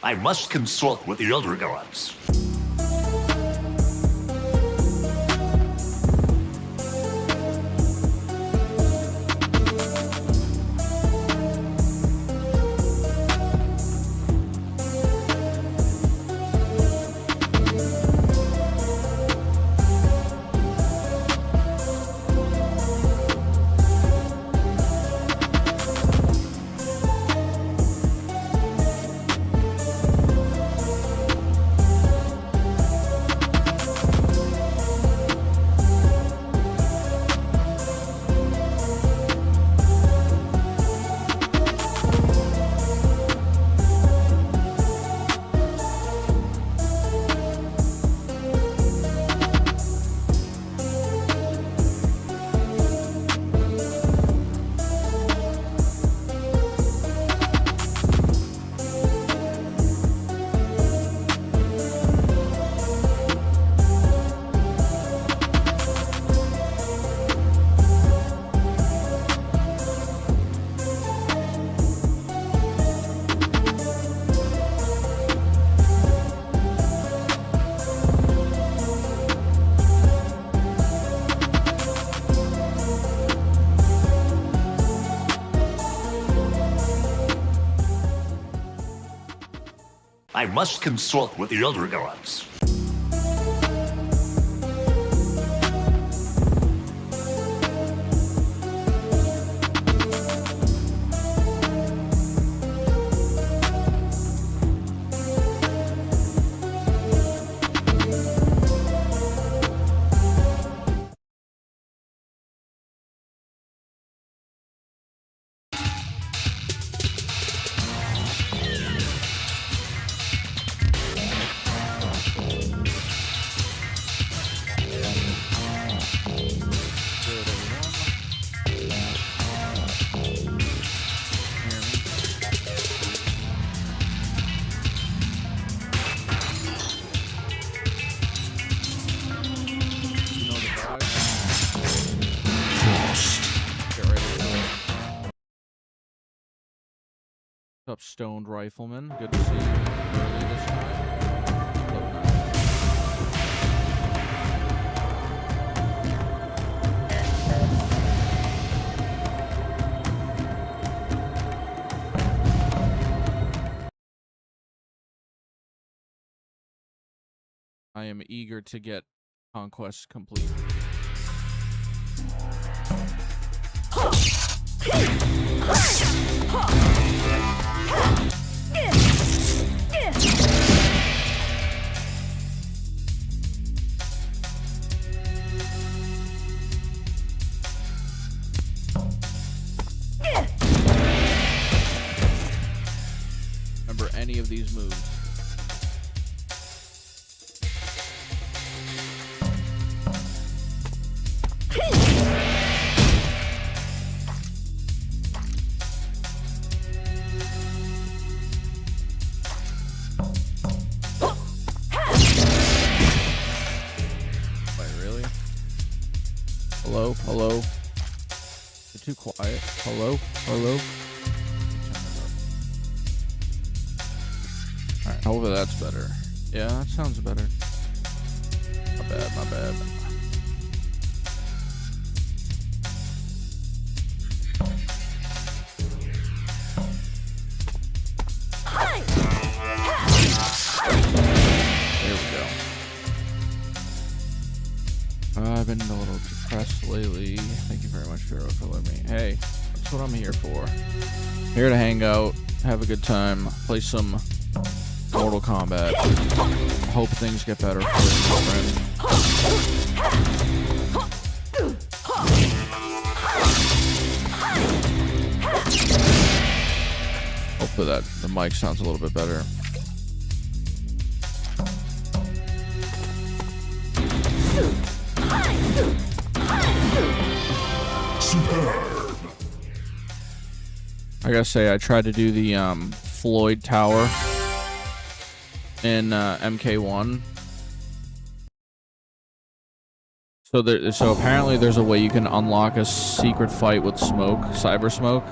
I must consult with the elder gods. I must consult with the elder gods. Up, Stoned Rifleman. Good to see you early this time. Oh, nice. I am eager to get Konquest complete. Remember any of these moves. Hello, hello. You're too quiet. Hello, hello. Alright, hopefully that's better. Yeah, that sounds better. My bad, my bad. There we go. I've been a little depressed lately. Thank you very much, Pharaoh, for letting me. Hey, that's what I'm here for. Here to hang out, have a good time, play some Mortal Kombat. Hope things get better for you, my friend. Hopefully that the mic sounds a little bit better. Superb. I gotta say, I tried to do the Floyd Tower in MK1. So apparently there's a way you can unlock a secret fight with smoke, cyber smoke.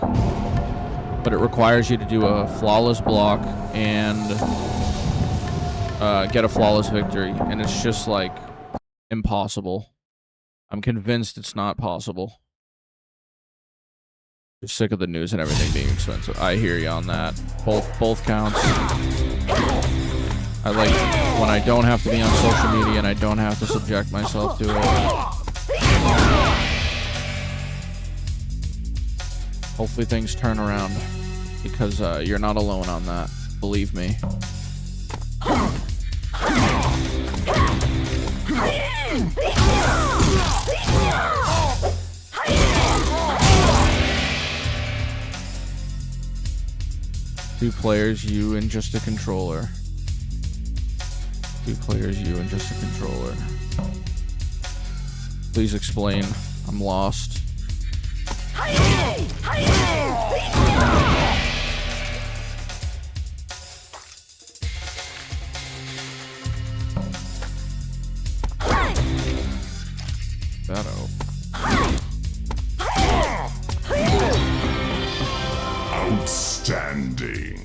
but it requires you to do a flawless block and get a flawless victory, and it's just like impossible. I'm convinced it's not possible. Just sick of the news and everything being expensive. I hear you on that. Both counts. I like when I don't have to be on social media and I don't have to subject myself to it. Hopefully things turn around, because you're not alone on that. Believe me. Two players, you and just a controller. Two players, you and just a controller. Please explain. I'm lost. That out. Outstanding.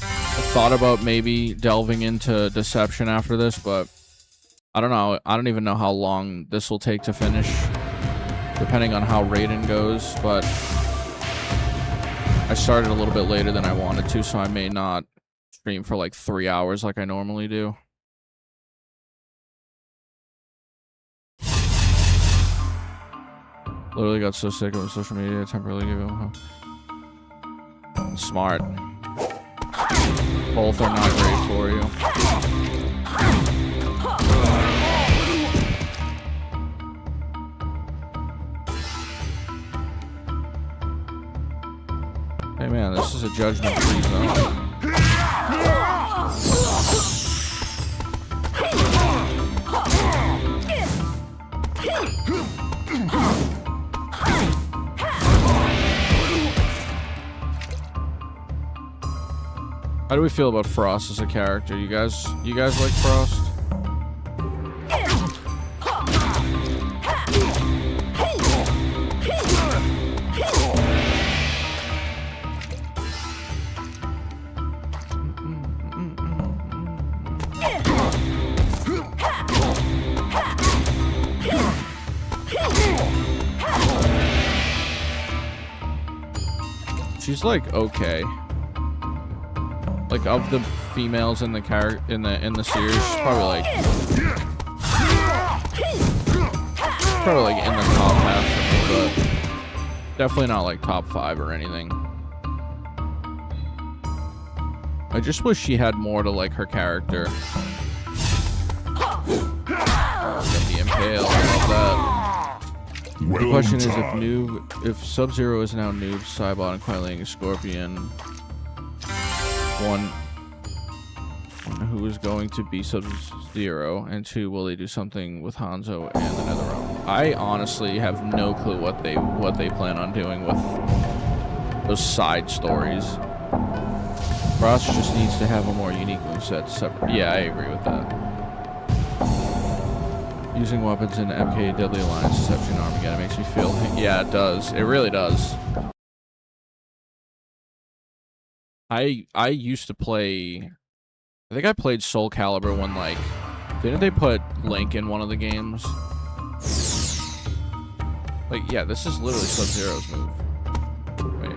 I thought about maybe delving into Deception after this, but I don't know. I don't even know how long this will take to finish, depending on how Raiden goes, but I started a little bit later than I wanted to, so I may not stream for like 3 hours like I normally do. Literally got so sick of social media, I temporarily gave him. Smart. Both are not great for you. Hey man, this is a judgment-free zone. How do we feel about Frost as a character? You guys like Frost? She's like okay. Like of the females in the in the series, she's probably like in the top half for me, but definitely not like top 5 or anything. I just wish she had more to like her character. The Impale, I love that. Well The question is done. if Sub-Zero is now Noob, Cybot, and Quiling Scorpion, one, who is going to be Sub-Zero, and 2, will they do something with Hanzo and the NetherRealm? I honestly have no clue what they plan on doing with those side stories. Frost just needs to have a more unique moveset. Separate. Yeah, I agree with that. Using weapons in MK Deadly Alliance, Deception, Armageddon makes me feel... Yeah, it does. It really does. I used to play... I think I played Soul Calibur when, like... Didn't they put Link in one of the games? Like, yeah, this is literally Sub-Zero's move. Wait.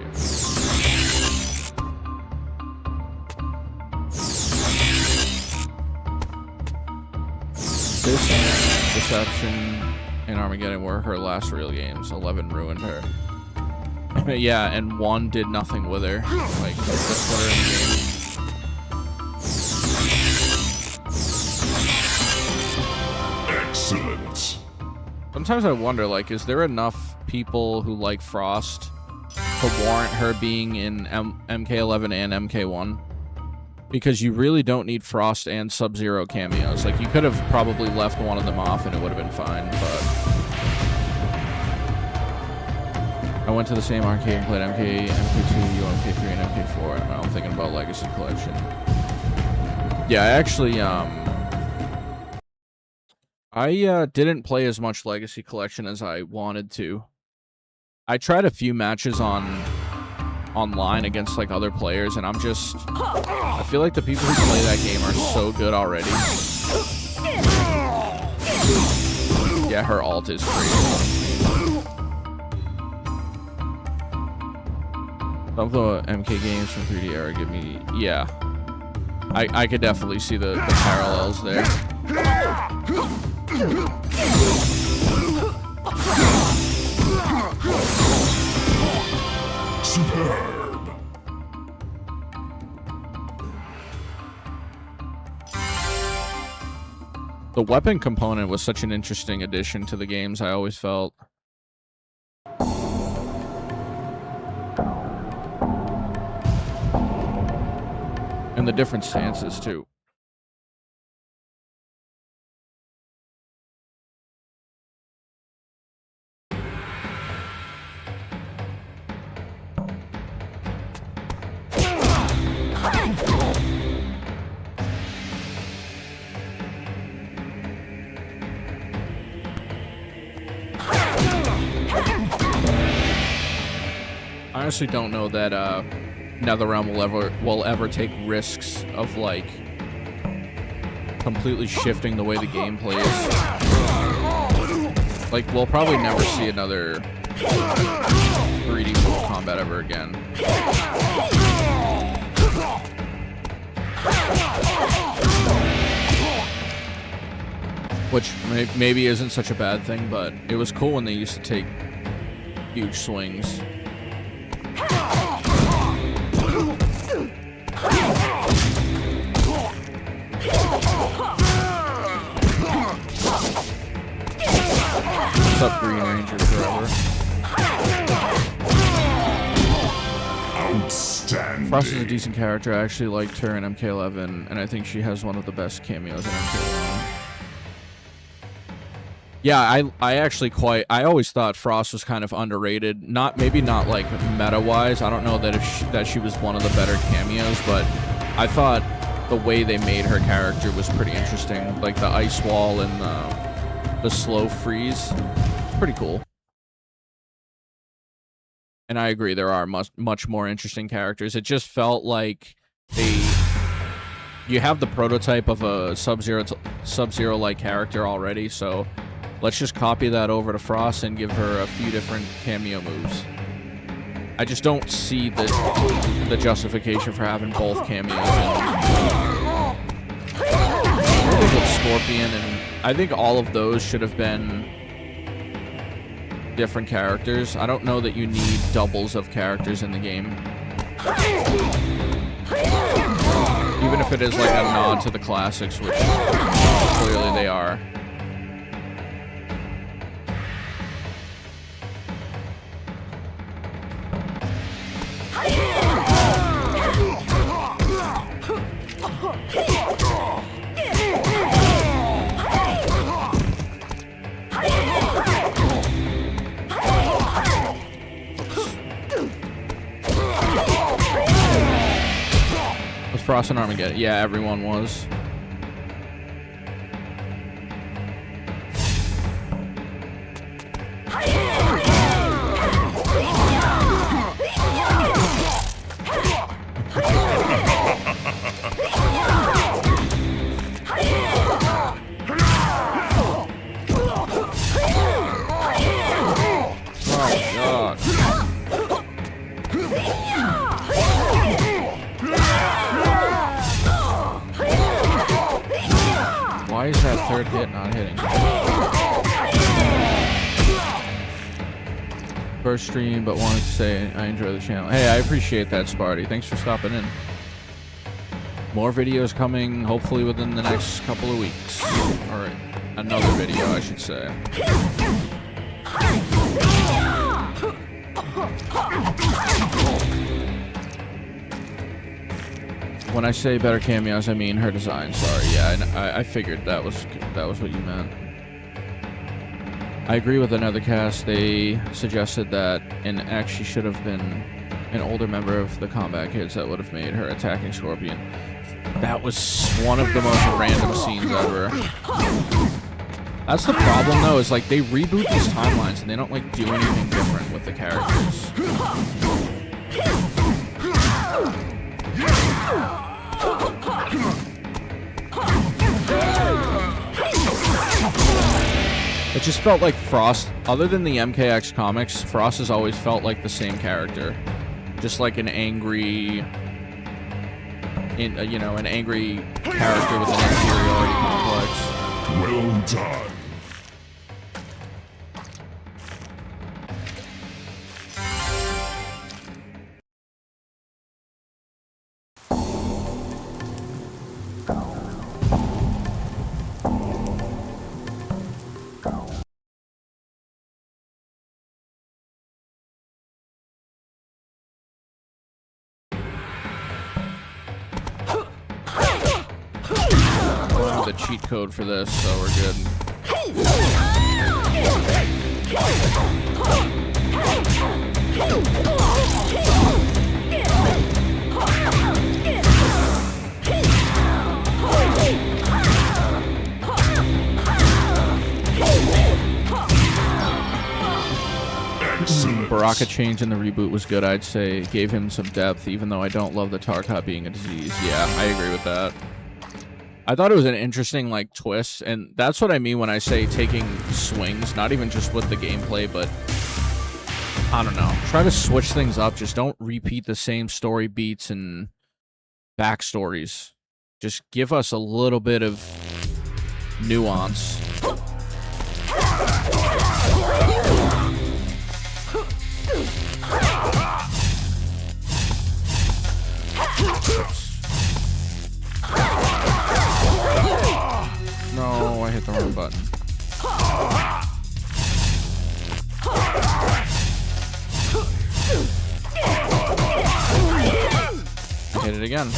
This, Deception, and Armageddon were her last real games. 11 ruined her. Yeah, and 1 did nothing with her. Like, just put her in the game. Excellent. Sometimes I wonder, like, is there enough people who like Frost to warrant her being in MK11 and MK1? Because you really don't need Frost and Sub-Zero cameos. Like, you could have probably left one of them off and it would have been fine, but... I went to the same arcade and played MK, MK2, UMK3, and MK4, and now I'm thinking about Legacy Collection. Yeah, I actually, I didn't play as much Legacy Collection as I wanted to. I tried a few matches online against like other players, and I feel like the people who play that game are so good already. Yeah, her ult is crazy. Some of the MK games from 3D era give me, yeah. I could definitely see the parallels there. Superb. The weapon component was such an interesting addition to the games, I always felt. And the different stances, too. I honestly don't know that NetherRealm will ever take risks of like completely shifting the way the game plays. Like we'll probably never see another 3D Mortal Kombat ever again. Which maybe isn't such a bad thing, but it was cool when they used to take huge swings. What's up, Green Ranger forever? Outstanding. Frost is a decent character. I actually liked her in MK11, and I think she has one of the best cameos in MK1. Yeah, I always thought Frost was kind of underrated. Maybe not like meta-wise. I don't know that she was one of the better cameos, but I thought the way they made her character was pretty interesting. Like the ice wall and the slow freeze. Pretty cool. And I agree, there are much more interesting characters. It just felt like you have the prototype of a Sub-Zero-like character already, so let's just copy that over to Frost and give her a few different cameo moves. I just don't see the justification for having both cameos. I think it's Scorpion, and I think all of those should have been different characters. I don't know that you need doubles of characters in the game. Even if it is like a nod to the classics, which clearly they are. Was Frost and Armageddon? Yeah, everyone was. Why is that third hit not hitting? First stream, but wanted to say I enjoy the channel. Hey, I appreciate that, Sparty. Thanks for stopping in. More videos coming, hopefully within the next couple of weeks. Or another video, I should say. When I say better cameos, I mean her design. Sorry, yeah, I figured that was what you meant. I agree with another cast. They suggested that in X she should have been an older member of the Combat Kids that would have made her attacking Scorpion. That was one of the most random scenes ever. That's the problem, though, is like they reboot these timelines and they don't like do anything different with the characters. It just felt like Frost, other than the MKX comics, Frost has always felt like the same character. Just like an angry, you know, an angry character with an inferiority complex. Well done. The cheat code for this, so we're good. Baraka change in the reboot was good, I'd say. It gave him some depth, even though I don't love the Tarkat being a disease. Yeah, I agree with that. I thought it was an interesting, like, twist, and that's what I mean when I say taking swings, not even just with the gameplay, but, I don't know, try to switch things up, just don't repeat the same story beats and backstories. Just give us a little bit of nuance. No, I hit the wrong button. I hit it again.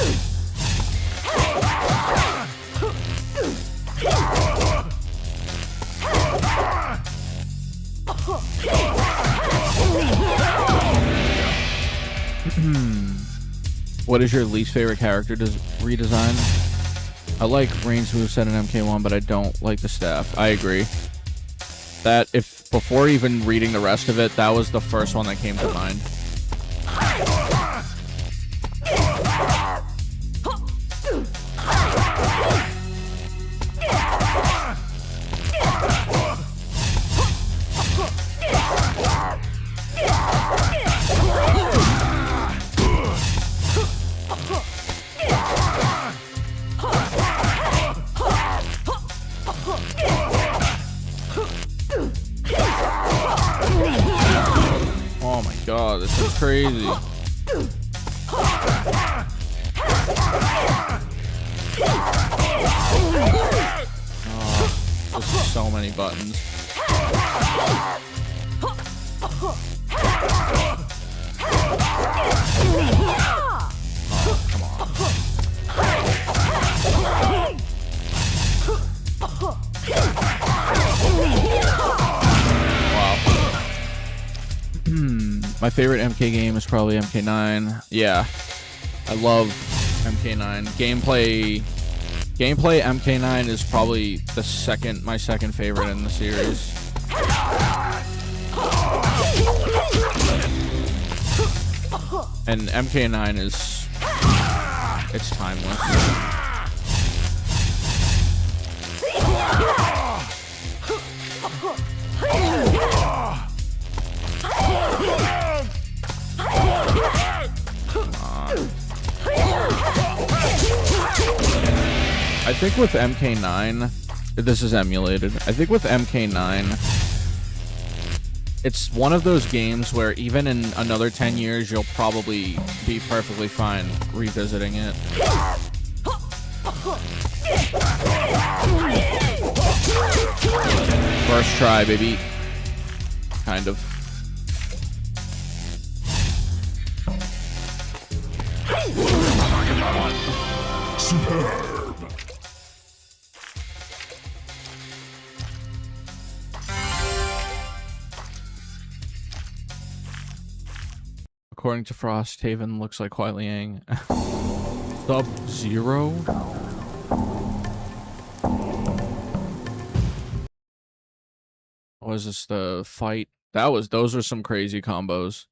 What is your least favorite character redesign? I like range moveset in MK1, but I don't like the staff. I agree. That, if before even reading the rest of it, that was the first one that came to mind. Oh my god, this is crazy. Oh, this is so many buttons. Oh, come on. My favorite MK game is probably MK9. Yeah, I love MK9. Gameplay MK9 is probably my second favorite in the series. And MK9 it's timeless. I think with MK9, this is emulated. I think with MK9, it's one of those games where even in another 10 years, you'll probably be perfectly fine revisiting it. First try, baby. Kind of. Superb. According to Frost, Taven looks like Kuai Liang. Sub-Zero? Was this the fight? Those are some crazy combos.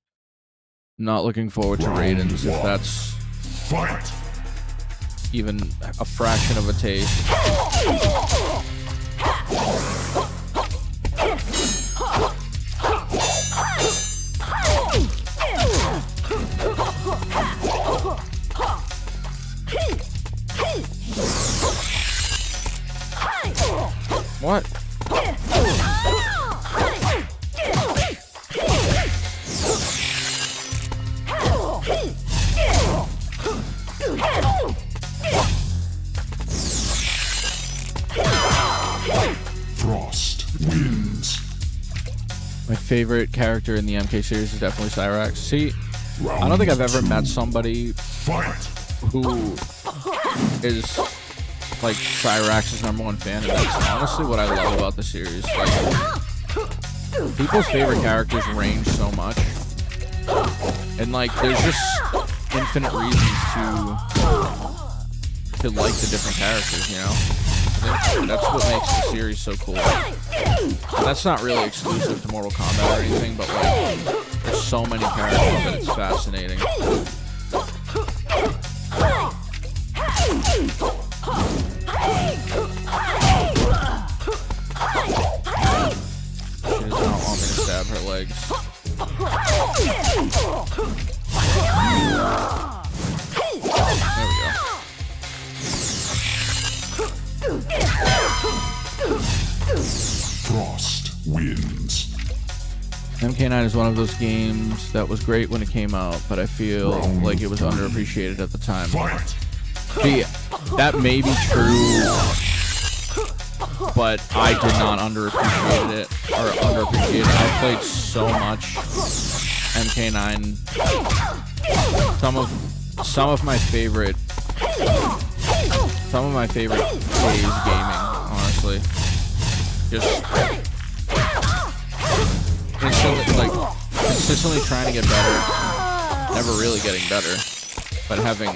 Not looking forward to Raiden's if that's Fight! even a fraction of a taste. What? Frost wins. My favorite character in the MK series is definitely Cyrax. See, I don't think I've ever met somebody who is like Cyrax's #1 fan, and that's honestly what I love about the series. Like, people's favorite characters range so much, and like, there's just infinite reasons to like the different characters, you know? I think that's what makes the series so cool. And that's not really exclusive to Mortal Kombat or anything, but like, there's so many characters that it's fascinating. She does not want me to stab her legs. There we go. Frost wins. MK9 is one of those games that was great when it came out, but I feel like it was underappreciated at the time. Fight! See, that may be true, but I did not underappreciate it. I played so much MK9. Some of my favorite days gaming, honestly. Just consistently trying to get better, never really getting better, but having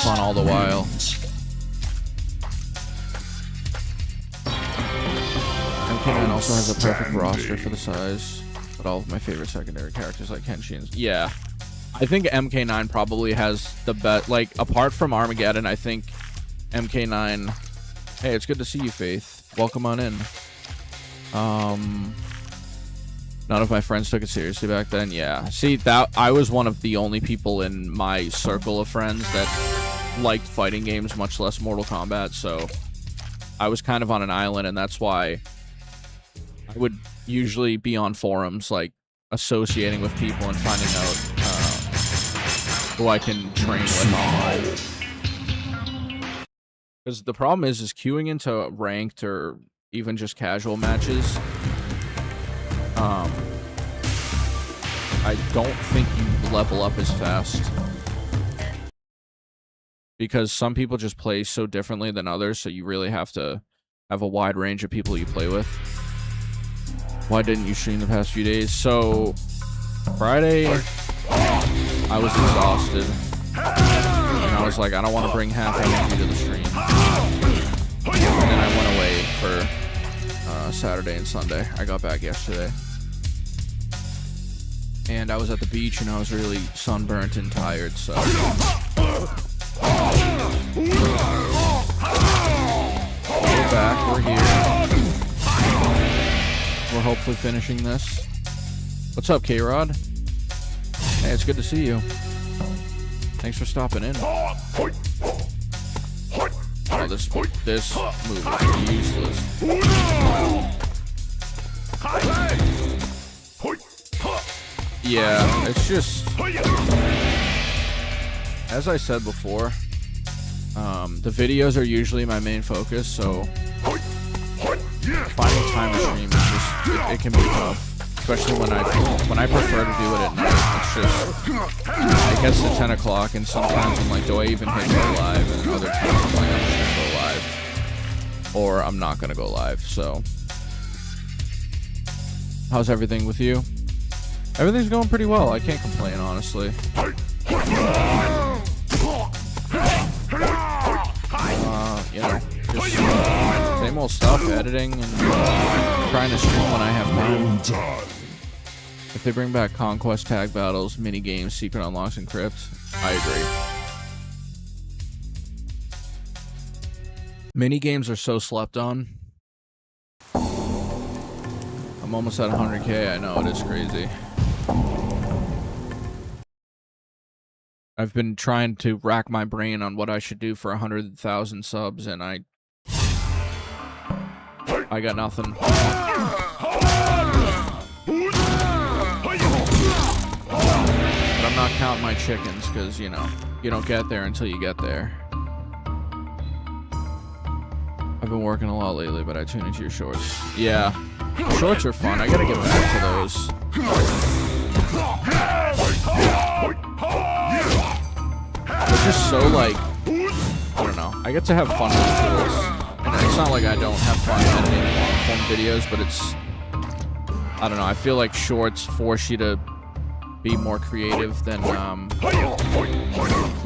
fun all the while. MK9 also has a perfect roster for the size, but all of my favorite secondary characters like Henshin's. Yeah, I think MK9 probably has the best, like, apart from Armageddon, I think MK9... Hey, it's good to see you, Faith. Welcome on in. None of my friends took it seriously back then. Yeah. See, that I was one of the only people in my circle of friends that liked fighting games, much less Mortal Kombat, so I was kind of on an island, and that's why I would usually be on forums, like, associating with people and finding out who I can train with online. Because the problem is queuing into ranked or even just casual matches, I don't think you level up as fast. Because some people just play so differently than others, so you really have to have a wide range of people you play with. Why didn't you stream the past few days? So, Friday, I was exhausted. And I was like, I don't want to bring half energy to the stream. And then I went away for Saturday and Sunday. I got back yesterday. And I was at the beach and I was really sunburnt and tired, so... We're back, we're here. We're hopefully finishing this. What's up, K-Rod? Hey, it's good to see you. Thanks for stopping in. Oh, this move is useless. Yeah, it's just... As I said before, the videos are usually my main focus, so finding time to stream is just, it can be tough. Especially when I prefer to do it at night. It's just, it gets to 10 o'clock and sometimes I'm like, do I even hit go live? And other times I'm like, I'm just gonna go live. Or I'm not gonna go live, so. How's everything with you? Everything's going pretty well. I can't complain, honestly. You know, just same normal stuff, editing and trying to stream when I have time. Well done. If they bring back Conquest tag battles, mini games, secret unlocks, and crypts, I agree. Mini games are so slept on. I'm almost at 100K. I know, it is crazy. I've been trying to rack my brain on what I should do for 100,000 subs, and I got nothing. But I'm not counting my chickens, because, you know, you don't get there until you get there. I've been working a lot lately, but I tune into your shorts. Yeah, shorts are fun. I gotta get back to those. They're just so, like, I don't know. I get to have fun with shorts. And it's not like I don't have fun editing long-form videos, but it's, I don't know. I feel like shorts force you to be more creative than, you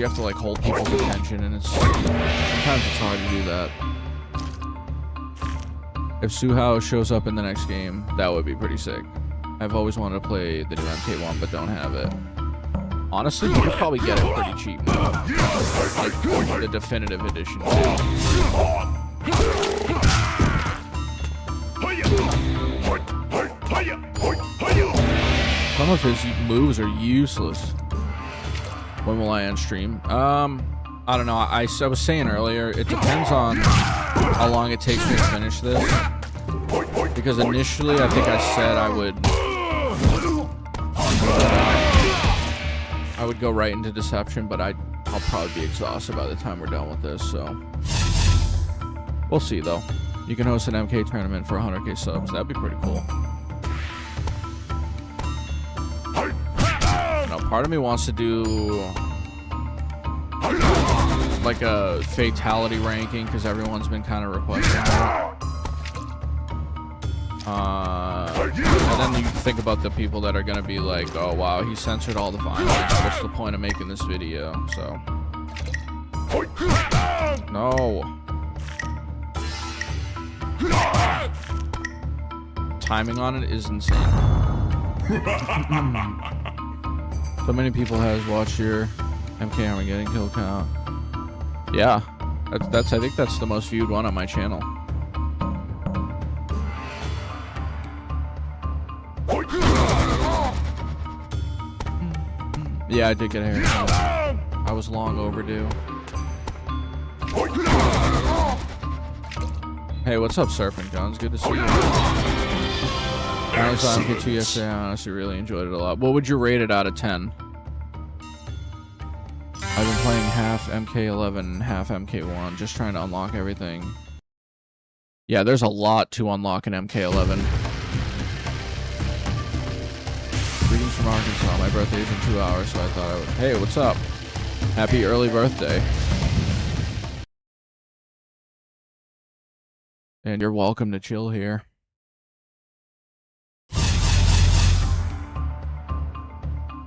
have to, like, hold people's attention, and sometimes it's hard to do that. If Suhao shows up in the next game, that would be pretty sick. I've always wanted to play the new MK1, but don't have it. Honestly, you could probably get it pretty cheap now. Like the definitive edition. Some of his moves are useless. When will I end stream? I don't know. I was saying earlier, it depends on how long it takes me to finish this. Because initially, I think I said I would go right into Deception, but I'll probably be exhausted by the time we're done with this, so we'll see though. You can host an MK tournament for 100K subs. That'd be pretty cool. Now, part of me wants to do like a fatality ranking because everyone's been kind of requesting that. And then you think about the people that are gonna be like, oh wow, he censored all the violence. What's the point of making this video? So no. Timing on it is insane. So many people has watched your MK Armageddon kill count. Yeah, that's I think that's the most viewed one on my channel. Yeah, I did get a haircut. I was long overdue. Hey, what's up, Surfing Guns? Good to see you. I saw MK2 yesterday. I honestly really enjoyed it a lot. What would you rate it out of 10? I've been playing half MK11, half MK1, just trying to unlock everything. Yeah, there's a lot to unlock in MK11. Greetings from Arkansas. My birthday is in 2 hours, so I thought I would... Hey, what's up? Happy early birthday. And you're welcome to chill here.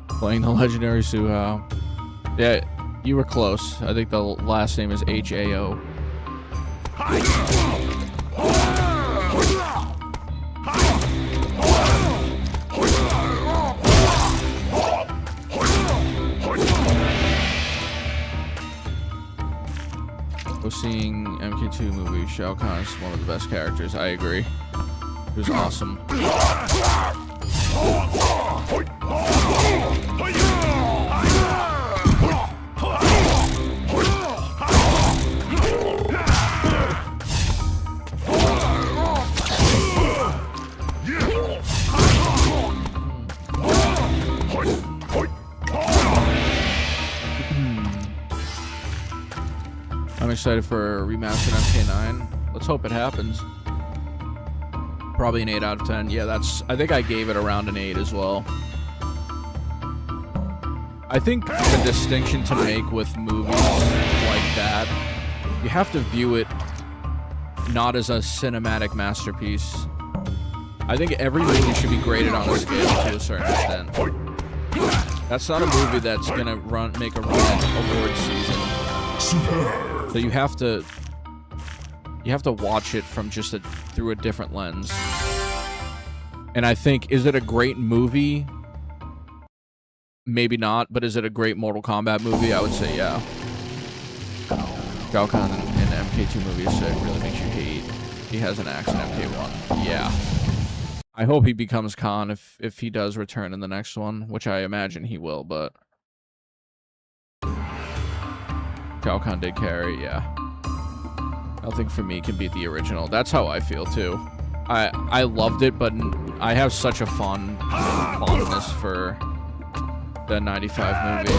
Playing the legendary Suhao. Yeah, you were close. I think the last name is H-A-O. Was seeing MK2 movie. Shao Kahn is one of the best characters. I agree. It was awesome. I'm excited for a remastered MK9. Let's hope it happens. Probably an 8 out of 10. Yeah, I think I gave it around an 8 as well. I think the distinction to make with movies like that, you have to view it not as a cinematic masterpiece. I think every movie should be graded on a scale to a certain extent. That's not a movie that's gonna make a run at award season. So you have to You have to watch it from just through a different lens. And I think, is it a great movie? Maybe not, but is it a great Mortal Kombat movie? I would say yeah. Shao Kahn in the MK2 movie is sick. Really makes you hate. He has an axe in MK1. Yeah. I hope he becomes Khan if he does return in the next one, which I imagine he will, but Shao Kahn did carry, yeah. Nothing for me can beat the original. That's how I feel too. I loved it, but I have such a fondness for the 95 movie.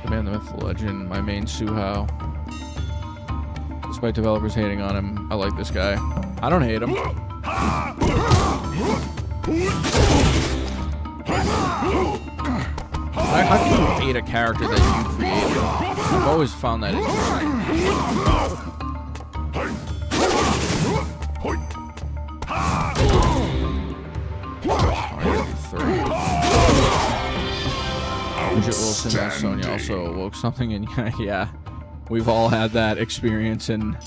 The man, the myth, the legend, my main Suhao. Despite developers hating on him, I like this guy. I don't hate him. How can you hate a character that you created? I've always found that interesting. Bridget Wilson as Sonya also awoke something, and yeah, we've all had that experience in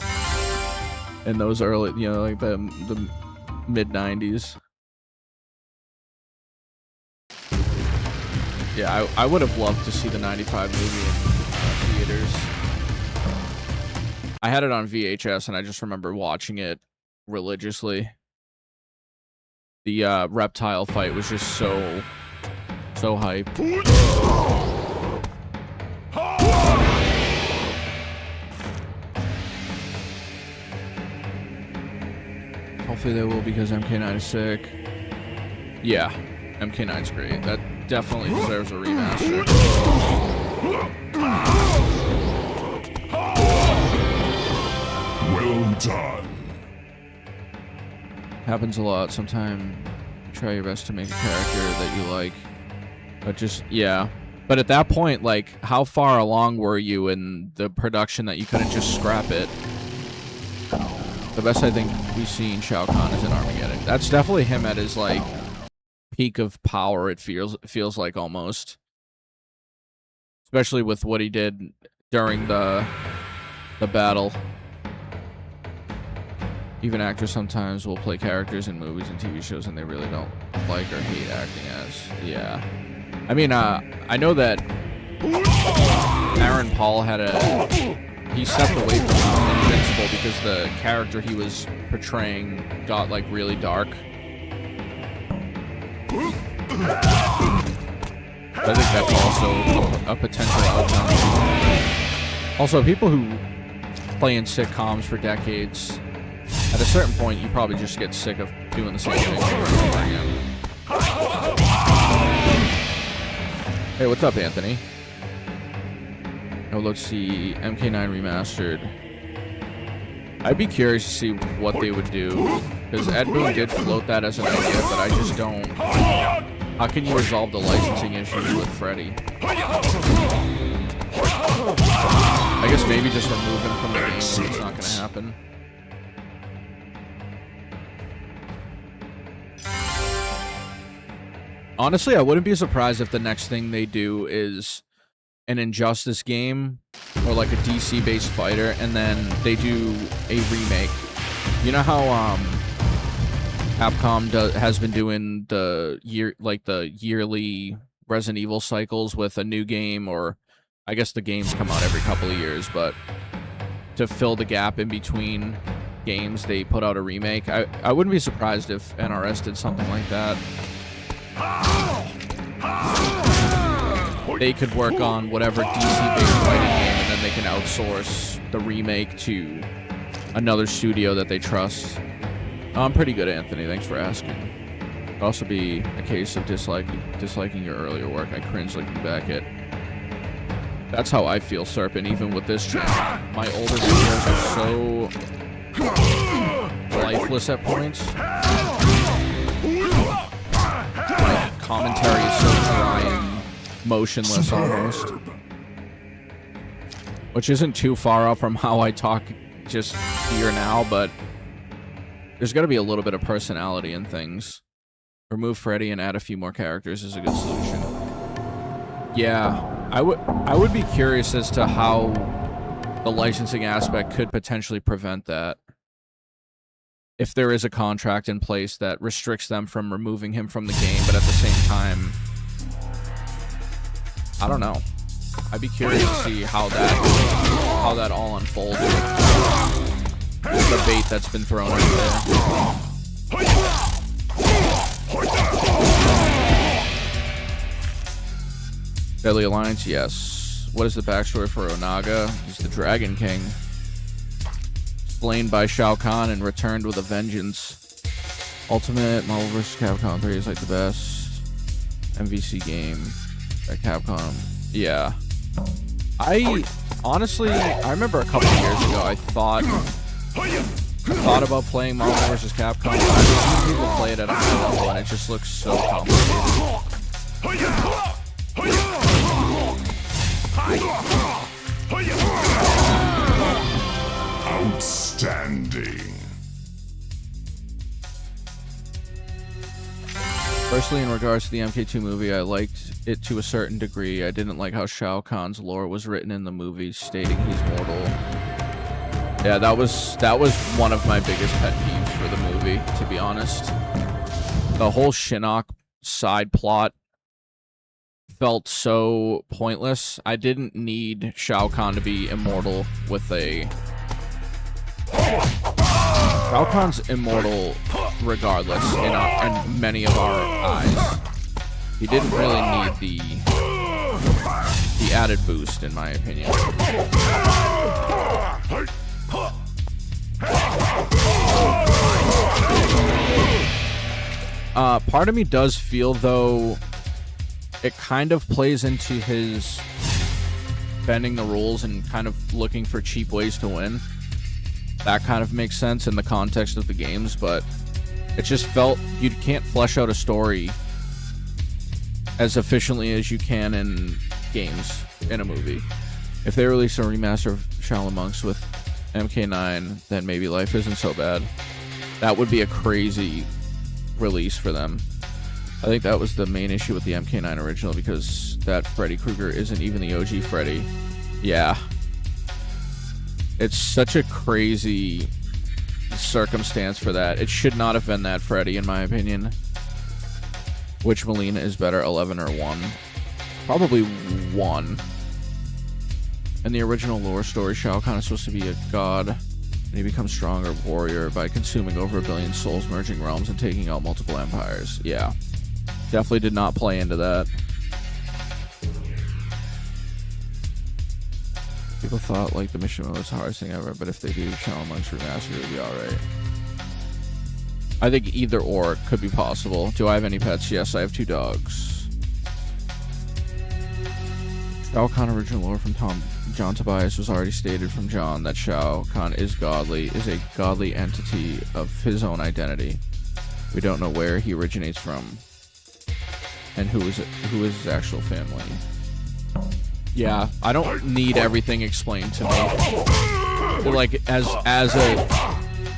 those early, you know, like the mid 90s. Yeah, I would have loved to see the 95 movie in theaters. I had it on VHS, and I just remember watching it religiously. The reptile fight was just so hype. Hopefully they will, because MK9 is sick. Yeah, MK9's great. That definitely deserves a remaster. Well done. Happens a lot. Sometimes you try your best to make a character that you like, but just, yeah. But at that point, like, how far along were you in the production that you couldn't just scrap it? The best I think we've seen Shao Kahn is in Armageddon. That's definitely him at his, like, peak of power, it feels like, almost. Especially with what he did during the battle. Even actors sometimes will play characters in movies and TV shows and they really don't like or hate acting as. Yeah. I mean, I know that Aaron Paul he stepped away from Invincible because the character he was portraying got, like, really dark. I think that's also a potential outcome. Also, people who play in sitcoms for decades, at a certain point, you probably just get sick of doing the same thing over and over again. Hey, what's up, Anthony? Oh, let's see. MK9 Remastered. I'd be curious to see what they would do, because Ed Boon did float that as an idea, but I just don't. How can you resolve the licensing issues with Freddy? I guess maybe just remove him from the game, but it's not going to happen. Honestly, I wouldn't be surprised if the next thing they do is an Injustice game or like a DC-based fighter, and then they do a remake. You know how Capcom has been doing the yearly Resident Evil cycles with a new game, or I guess the games come out every couple of years, but to fill the gap in between games, they put out a remake. I wouldn't be surprised if NRS did something like that. They could work on whatever DC-based fighting game, and then they can outsource the remake to another studio that they trust. I'm pretty good, Anthony. Thanks for asking. It'd also be a case of disliking your earlier work. I cringe looking back at. That's how I feel, Serpent, even with this channel. My older videos are so lifeless at points. My commentary is so dry and motionless almost. Which isn't too far off from how I talk just here now, but there's got to be a little bit of personality in things. Remove Freddy and add a few more characters is a good solution. Yeah, I would be curious as to how the licensing aspect could potentially prevent that. If there is a contract in place that restricts them from removing him from the game, but at the same time, I don't know. I'd be curious to see how that all unfolds. The bait that's been thrown out there. Deadly Alliance, yes. What is the backstory for Onaga? He's the Dragon King. Slain by Shao Kahn and returned with a vengeance. Ultimate Marvel vs. Capcom 3 is like the best MVC game at Capcom. Yeah. I remember a couple of years ago I thought about playing Marvel vs. Capcom. I've seen people play it at a high level and it just looks so complicated. Outstanding. Personally, in regards to the MK2 movie, I liked it to a certain degree. I didn't like how Shao Kahn's lore was written in the movie, stating he's mortal. Yeah, that was one of my biggest pet peeves for the movie, to be honest. The whole Shinnok side plot felt so pointless. I didn't need Shao Kahn to be immortal with a... Shao Kahn's immortal regardless in many of our eyes. He didn't really need the added boost, in my opinion. Part of me does feel, though, it kind of plays into his bending the rules and kind of looking for cheap ways to win. That kind of makes sense in the context of the games, but it just felt you can't flesh out a story as efficiently as you can in games in a movie. If they release a remaster of Shaolin Monks with MK9, then maybe life isn't so bad. That would be a crazy release for them. I think that was the main issue with the MK9 original, because that Freddy Krueger isn't even the OG Freddy. Yeah. It's such a crazy circumstance for that. It should not have been that Freddy, in my opinion. Which Melina is better, 11 or 1? Probably 1. In the original lore story, Shao Kahn is supposed to be a god, and he becomes stronger warrior by consuming over 1 billion souls, merging realms, and taking out multiple empires. Yeah. Definitely did not play into that. People thought like the mission mode was the hardest thing ever, but if they do Shaolin Monks Remastered, it'll be alright. I think either or could be possible. Do I have any pets? Yes, I have 2 dogs. Shao Kahn original lore from John Tobias was already stated from John that Shao Kahn is godly, is a godly entity of his own identity. We don't know where he originates from and who is his actual family. Yeah, I don't need everything explained to me. Like, as a...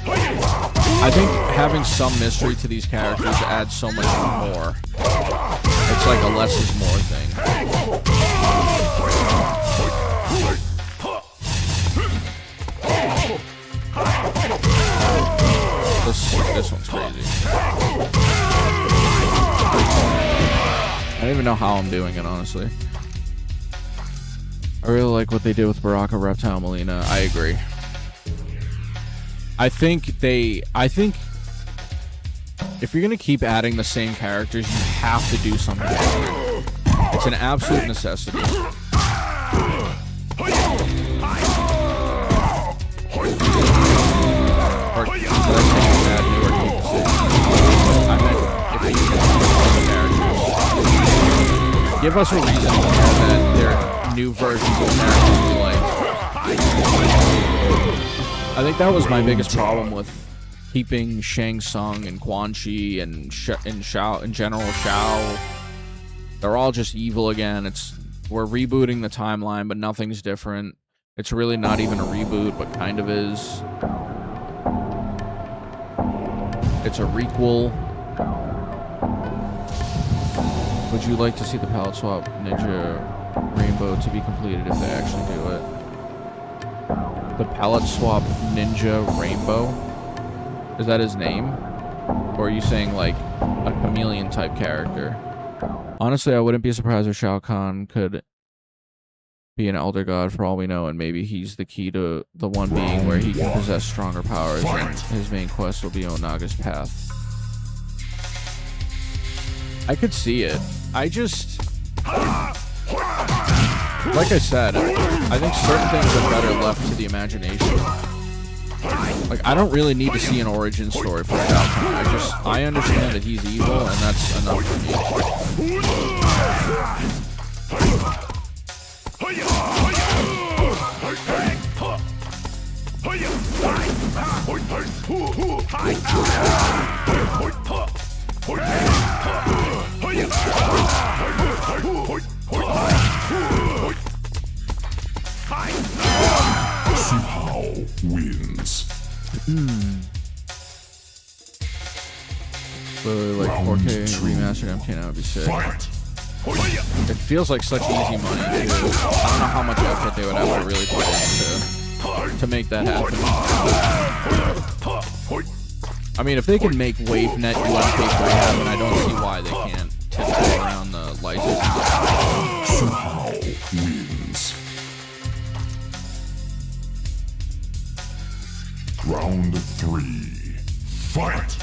I think having some mystery to these characters adds so much more. It's like a less is more thing. This one's crazy. I don't even know how I'm doing it, honestly. I really like what they did with Baraka, Reptile, Melina. I agree. I think if you're gonna keep adding the same characters, you have to do something different. It's an absolute necessity. Or did I say add new or keep the same? I meant if they use characters. Give us a reason to know that they're new versions of characters we like. I think that was my biggest problem with keeping Shang Tsung and Quan Chi and Shao in general. Shao, they're all just evil again. We're rebooting the timeline, but nothing's different. It's really not even a reboot, but kind of is. It's a requel. Would you like to see the palette swap ninja rainbow to be completed if they actually do it? The palette swap ninja rainbow? Is that his name? Or are you saying like a chameleon type character? Honestly, I wouldn't be surprised if Shao Kahn could be an elder god for all we know, and maybe he's the key to the one being where he can possess stronger powers, and his main quest will be Onaga's path. I could see it. I just... Like I said, I think certain things are better left to the imagination. Like, I don't really need to see an origin story for Shao Kahn. I understand that he's evil, and that's enough for me. Suhao wins. Literally, like 4K remastered MK now would be sick. Fight. It feels like such easy money, too. I don't know how much effort they would have to really put in to make that happen. I mean, if they can make WaveNet UMK3 happen, I don't see why they can't tiptoe around the license. Suhao wins. Round 3. Fight.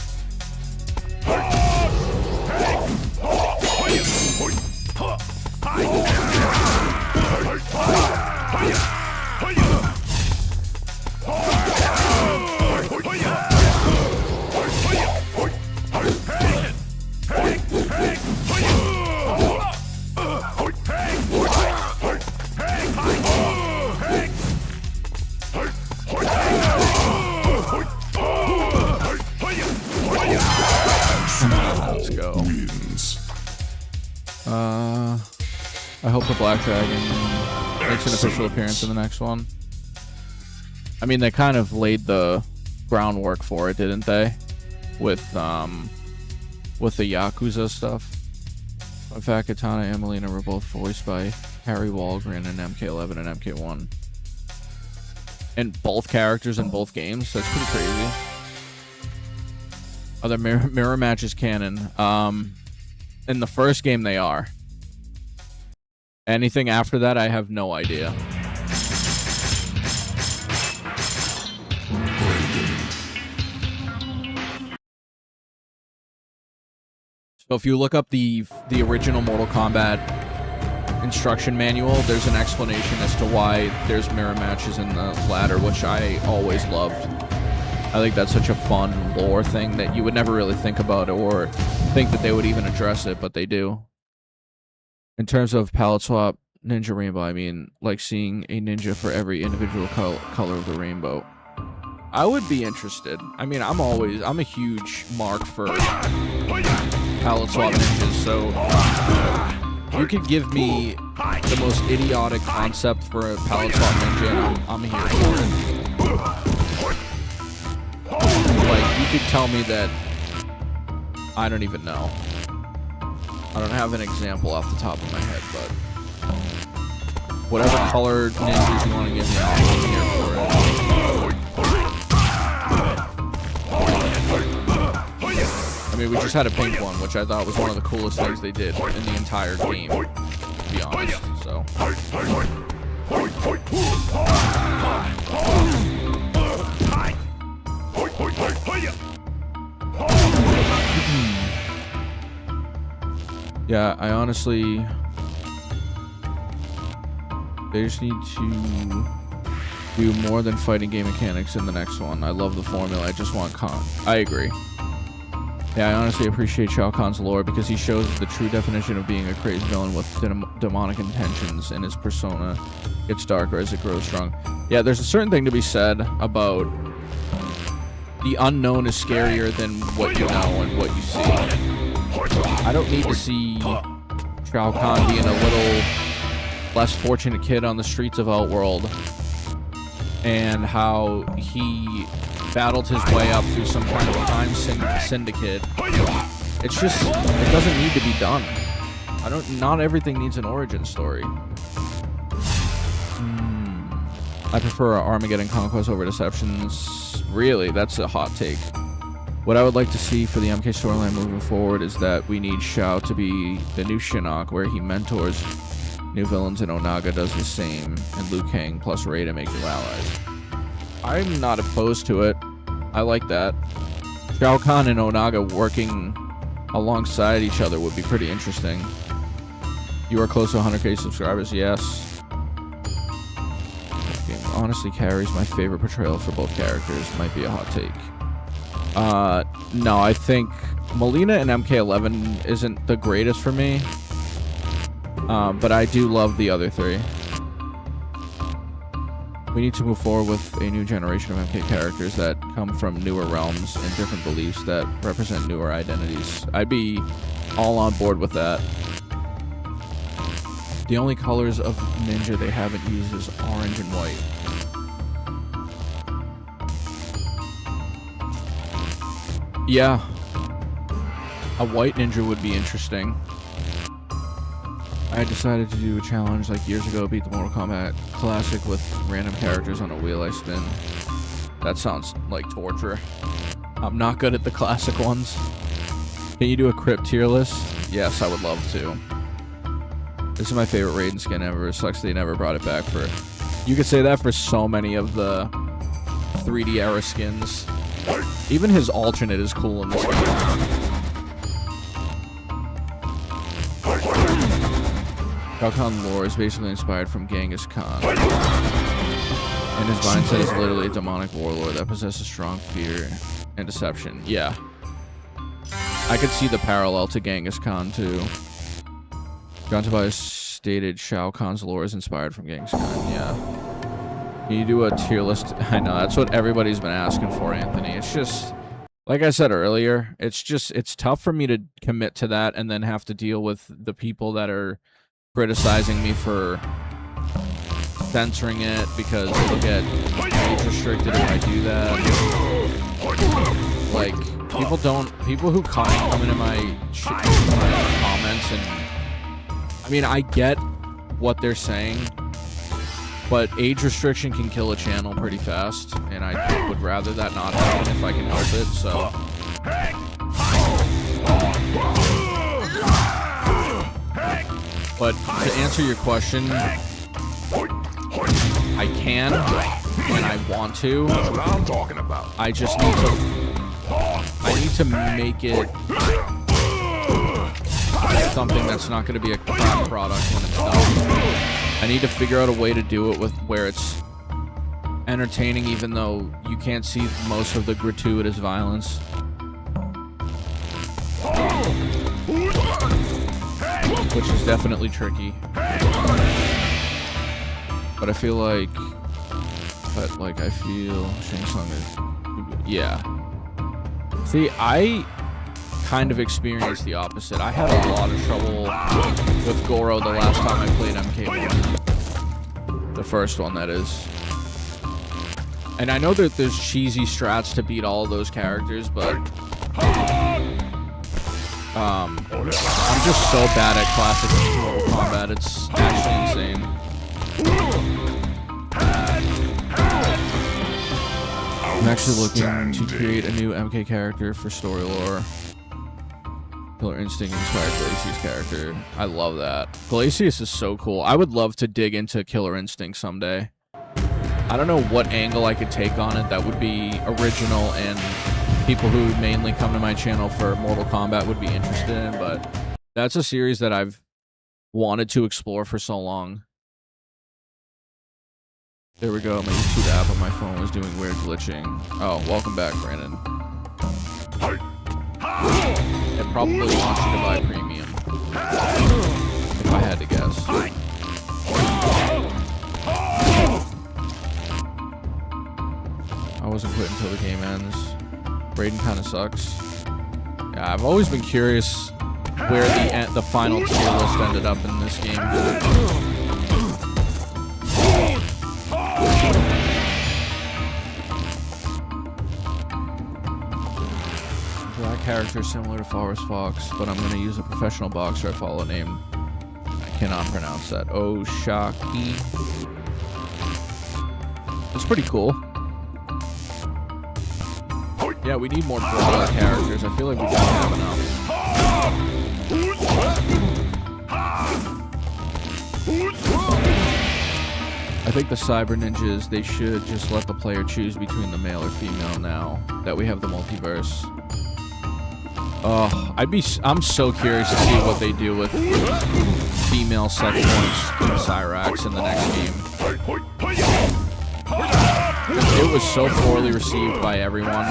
Let's go. Wins. I hope the Black Dragon makes an official appearance in the next one. I mean, they kind of laid the groundwork for it, didn't they? With the Yakuza stuff. In fact, Katana and Melina were both voiced by Harry Walgren in MK11 and MK1. And both characters in both games. That's pretty crazy. Are the mirror matches canon? In the first game, they are. Anything after that, I have no idea. So if you look up the original Mortal Kombat instruction manual, there's an explanation as to why there's mirror matches in the ladder, which I always loved. I think that's such a fun lore thing that you would never really think about or think that they would even address it, but they do. In terms of palette swap ninja rainbow, I mean, like seeing a ninja for every individual color of the rainbow. I would be interested. I mean, I'm a huge mark for palette swap ninjas, so you could give me the most idiotic concept for a palette swap ninja, and I'm here for it. Like, you could tell me that, I don't even know. I don't have an example off the top of my head, but whatever color ninjas you want to give me, I'm here for it. I mean, we just had a pink one, which I thought was one of the coolest things they did in the entire game, to be honest, so. Yeah, I honestly... They just need to do more than fighting game mechanics in the next one. I love the formula, I just want Khan. I agree. Yeah, I honestly appreciate Shao Kahn's lore because he shows the true definition of being a crazy villain with demonic intentions, and his persona gets darker as it grows strong. Yeah, there's a certain thing to be said about the unknown is scarier than what you know and what you see. I don't need to see Shao Kahn being a little less fortunate kid on the streets of Outworld and how he battled his way up through some kind of crime syndicate. It's just, it doesn't need to be done. Not everything needs an origin story. I prefer Armageddon Conquest over Deceptions. Really, that's a hot take. What I would like to see for the MK storyline moving forward is that we need Shao to be the new Shinnok, where he mentors new villains and Onaga does the same, and Liu Kang plus Rei to make new allies. I'm not opposed to it. I like that. Shao Kahn and Onaga working alongside each other would be pretty interesting. You are close to 100k subscribers, yes. This game honestly carries my favorite portrayal for both characters. Might be a hot take. No, I think Melina in MK11 isn't the greatest for me. But I do love the other three. We need to move forward with a new generation of MK characters that come from newer realms and different beliefs that represent newer identities. I'd be all on board with that. The only colors of Ninja they haven't used is orange and white. Yeah. A white ninja would be interesting. I decided to do a challenge like years ago, beat the Mortal Kombat Classic with random characters on a wheel I spin. That sounds like torture. I'm not good at the classic ones. Can you do a crypt tier list? Yes, I would love to. This is my favorite Raiden skin ever. It sucks they never brought it back for... You could say that for so many of the 3D era skins. Even his alternate is cool in this game. Shao Kahn lore is basically inspired from Genghis Khan. And his mindset is literally a demonic warlord that possesses strong fear and deception. Yeah. I could see the parallel to Genghis Khan, too. John Tobias stated Shao Kahn's lore is inspired from Genghis Khan. Yeah. Can you do a tier list? I know, that's what everybody's been asking for, Anthony. It's just, like I said earlier, it's tough for me to commit to that and then have to deal with the people that are criticizing me for censoring it because it'll get age restricted if I do that. Like, people who come into my comments and, I mean, I get what they're saying, but age restriction can kill a channel pretty fast, and I would rather that not happen if I can help it, so. But to answer your question, I can, and I want to. That's what I'm talking about. I just need to make it something that's not going to be a crap product when it's done. I need to figure out a way to do it with where it's entertaining, even though you can't see most of the gratuitous violence. Which is definitely tricky. But I feel like... I feel Shang Tsung is... Yeah. See, I kind of experienced the opposite. I had a lot of trouble with Goro the last time I played MK1. The first one, that is. And I know that there's cheesy strats to beat all of those characters, but... I'm just so bad at classic Mortal Kombat, it's actually insane. I'm actually looking to create a new MK character for story lore. Killer Instinct inspired Glacius character. I love that. Glacius is so cool. I would love to dig into Killer Instinct someday. I don't know what angle I could take on it that would be original and people who mainly come to my channel for Mortal Kombat would be interested in, but that's a series that I've wanted to explore for so long. There we go. My YouTube app on my phone was doing weird glitching. Oh, welcome back, Brandon. It probably wants you to buy premium. If I had to guess. I wasn't quitting until the game ends. Raiden kind of sucks. Yeah, I've always been curious where the final tier list ended up in this game. Black character similar to Forest Fox, but I'm going to use a professional boxer I follow named cannot pronounce that. Oshaki. It's pretty cool. Yeah, we need more brawler characters. I feel like we don't have enough. I think the Cyber Ninjas, they should just let the player choose between the male or female now that we have the multiverse. Oh, I'm so curious to see what they do with female set points in Cyrax in the next game. It was so poorly received by everyone.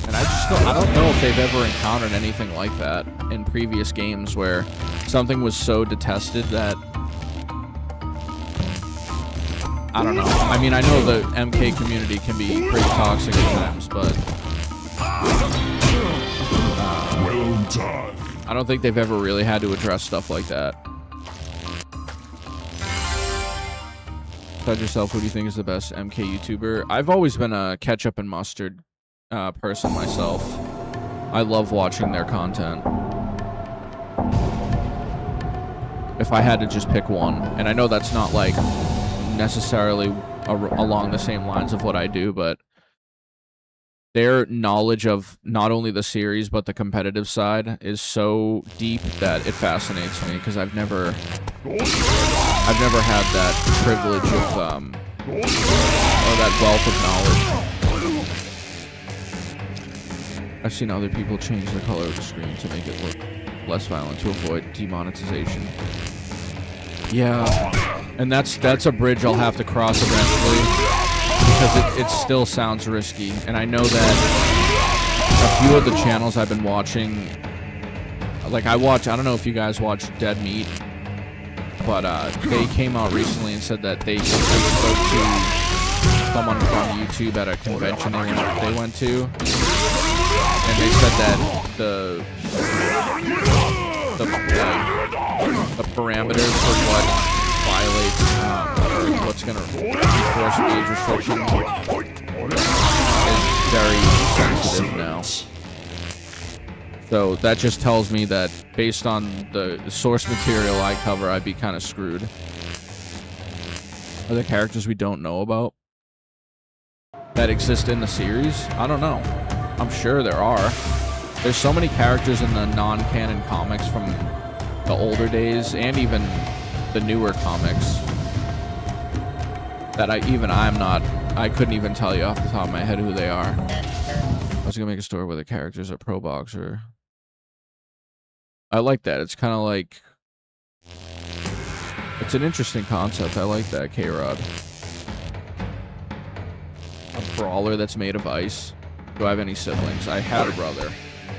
And I don't know if they've ever encountered anything like that in previous games where something was so detested that... I don't know. I mean, I know the MK community can be pretty toxic at times, but... Well done. I don't think they've ever really had to address stuff like that. Judge yourself, who do you think is the best MK YouTuber? I've always been a ketchup and mustard person myself. I love watching their content. If I had to just pick one, and I know that's not like necessarily along the same lines of what I do, but their knowledge of not only the series but the competitive side is so deep that it fascinates me because I've never had that privilege of or that wealth of knowledge. I've seen other people change the color of the screen to make it look less violent to avoid demonetization. Yeah, and that's a bridge I'll have to cross eventually because it still sounds risky. And I know that a few of the channels I've been watching, like I don't know if you guys watch Dead Meat, but they came out recently and said that they spoke to someone from YouTube at a convention they went to, and they said that the parameters for what violates or what's going to enforce age restrictions is very sensitive now. So that just tells me that based on the source material I cover, I'd be kind of screwed. Are there characters we don't know about that exist in the series? I don't know. I'm sure there are. There's so many characters in the non-canon comics from the older days and even the newer comics that I couldn't even tell you off the top of my head who they are. I was gonna make a story where the characters are pro boxer. I like that. It's kind of like, it's an interesting concept. I like that, K-Rod. A brawler that's made of ice. Do I have any siblings? I had a brother.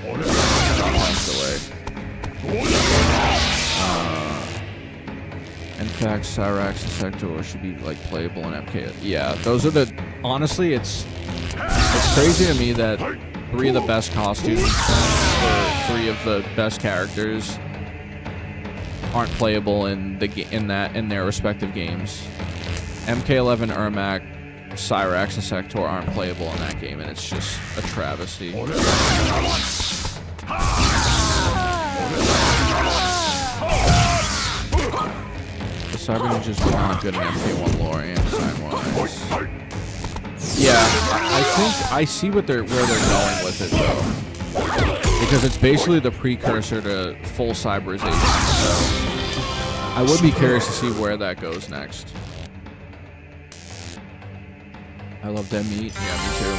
Passed away. In fact, Cyrax and Sector should be like playable in MK. Yeah, those are the. Honestly, it's crazy to me that 3 of the best costumes for 3 of the best characters aren't playable in their respective games. MK11, Ermac, Cyrax, and Sector aren't playable in that game, and it's just a travesty. The Cyber Ninjas were not good in MK1 lore and design-wise. Yeah, I think I see where they're going with it though, because it's basically the precursor to full cyberization. So I would be curious to see where that goes next. I love Dead Meat. Yeah, me too.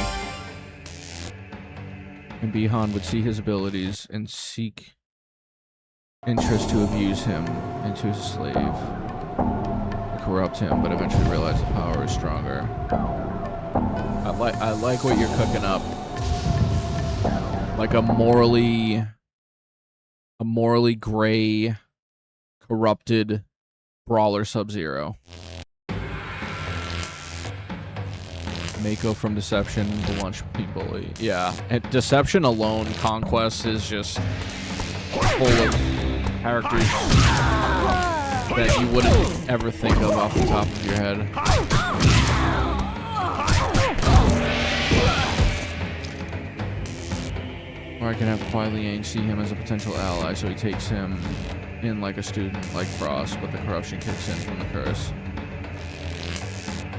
And Bihan would see his abilities and seek interest to abuse him into a slave, corrupt him, but eventually realize the power is stronger. I like what you're cooking up. Like a morally gray, corrupted brawler Sub-Zero. Mako from Deception, the Lunch Meat Bully. Yeah, and Deception alone, Konquest is just full of characters that you wouldn't ever think of off the top of your head. Or I can have Kuai Liang see him as a potential ally, so he takes him in like a student, like Frost, but the corruption kicks in from the curse.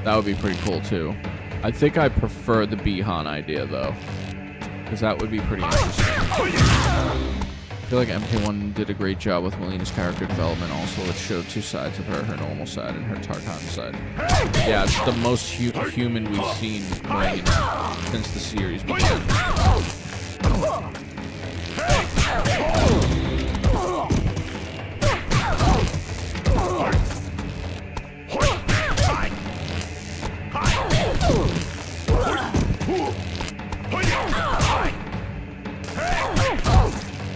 That would be pretty cool too. I think I prefer the Bihan idea though, because that would be pretty interesting. I feel like MK1 did a great job with Melina's character development. Also, it showed two sides of her normal side and her Tarkan side. Yeah, it's the most human we've seen Melina since the series began.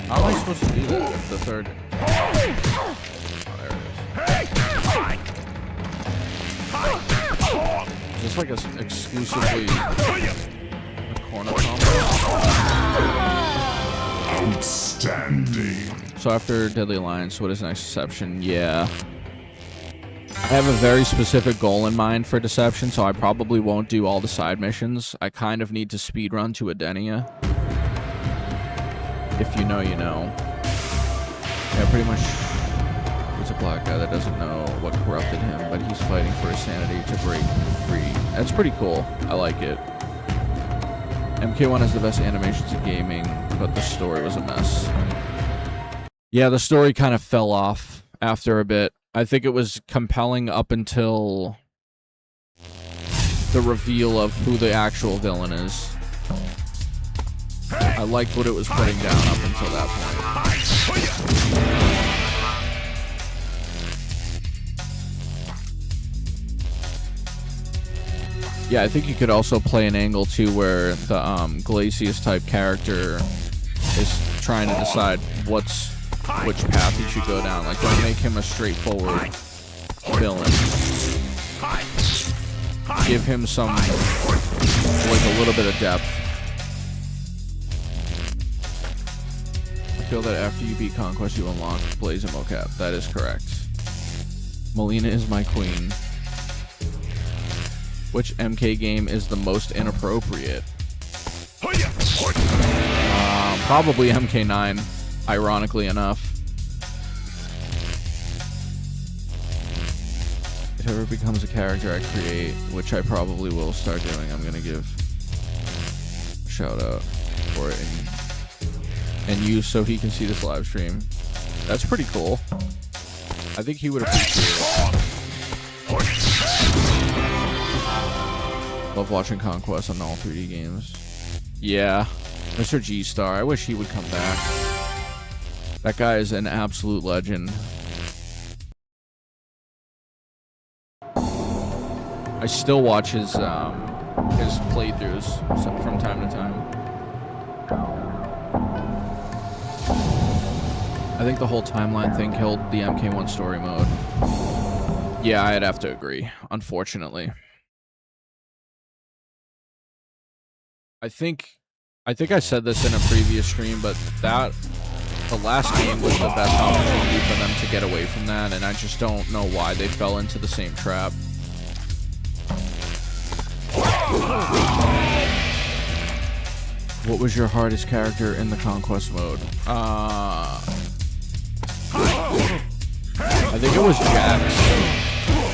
How am I supposed to do that if the third... Oh, there it is. Is this like a exclusively a corner combo? Outstanding. So after Deadly Alliance, what is next? Deception? Yeah. I have a very specific goal in mind for Deception, so I probably won't do all the side missions. I kind of need to speedrun to Edenia. If you know, you know. Yeah, pretty much. He's a black guy that doesn't know what corrupted him, but he's fighting for his sanity to break free. That's pretty cool. I like it. MK1 has the best animations in gaming, but the story was a mess. Yeah, the story kind of fell off after a bit. I think it was compelling up until the reveal of who the actual villain is. I liked what it was putting down up until that point. Yeah, I think you could also play an angle too where the Glacius type character is trying to decide which path he should go down. Like, don't make him a straightforward villain. Give him some, like, a little bit of depth. I feel that after you beat Konquest, you unlock Blaze and Mocap. That is correct. Melina is my queen. Which MK game is the most inappropriate? Probably MK9, ironically enough. If ever becomes a character I create, which I probably will start doing, I'm gonna give a shout out for it and you so he can see this live stream. That's pretty cool. I think he would appreciate it. Love watching Konquest on all 3D games. Yeah, Mr. G-Star. I wish he would come back. That guy is an absolute legend. I still watch his playthroughs from time to time. I think the whole timeline thing killed the MK1 story mode. Yeah, I'd have to agree, unfortunately. I think I said this in a previous stream, but the last game was the best opportunity for them to get away from that, and I just don't know why they fell into the same trap. What was your hardest character in the Konquest mode? I think it was Jax.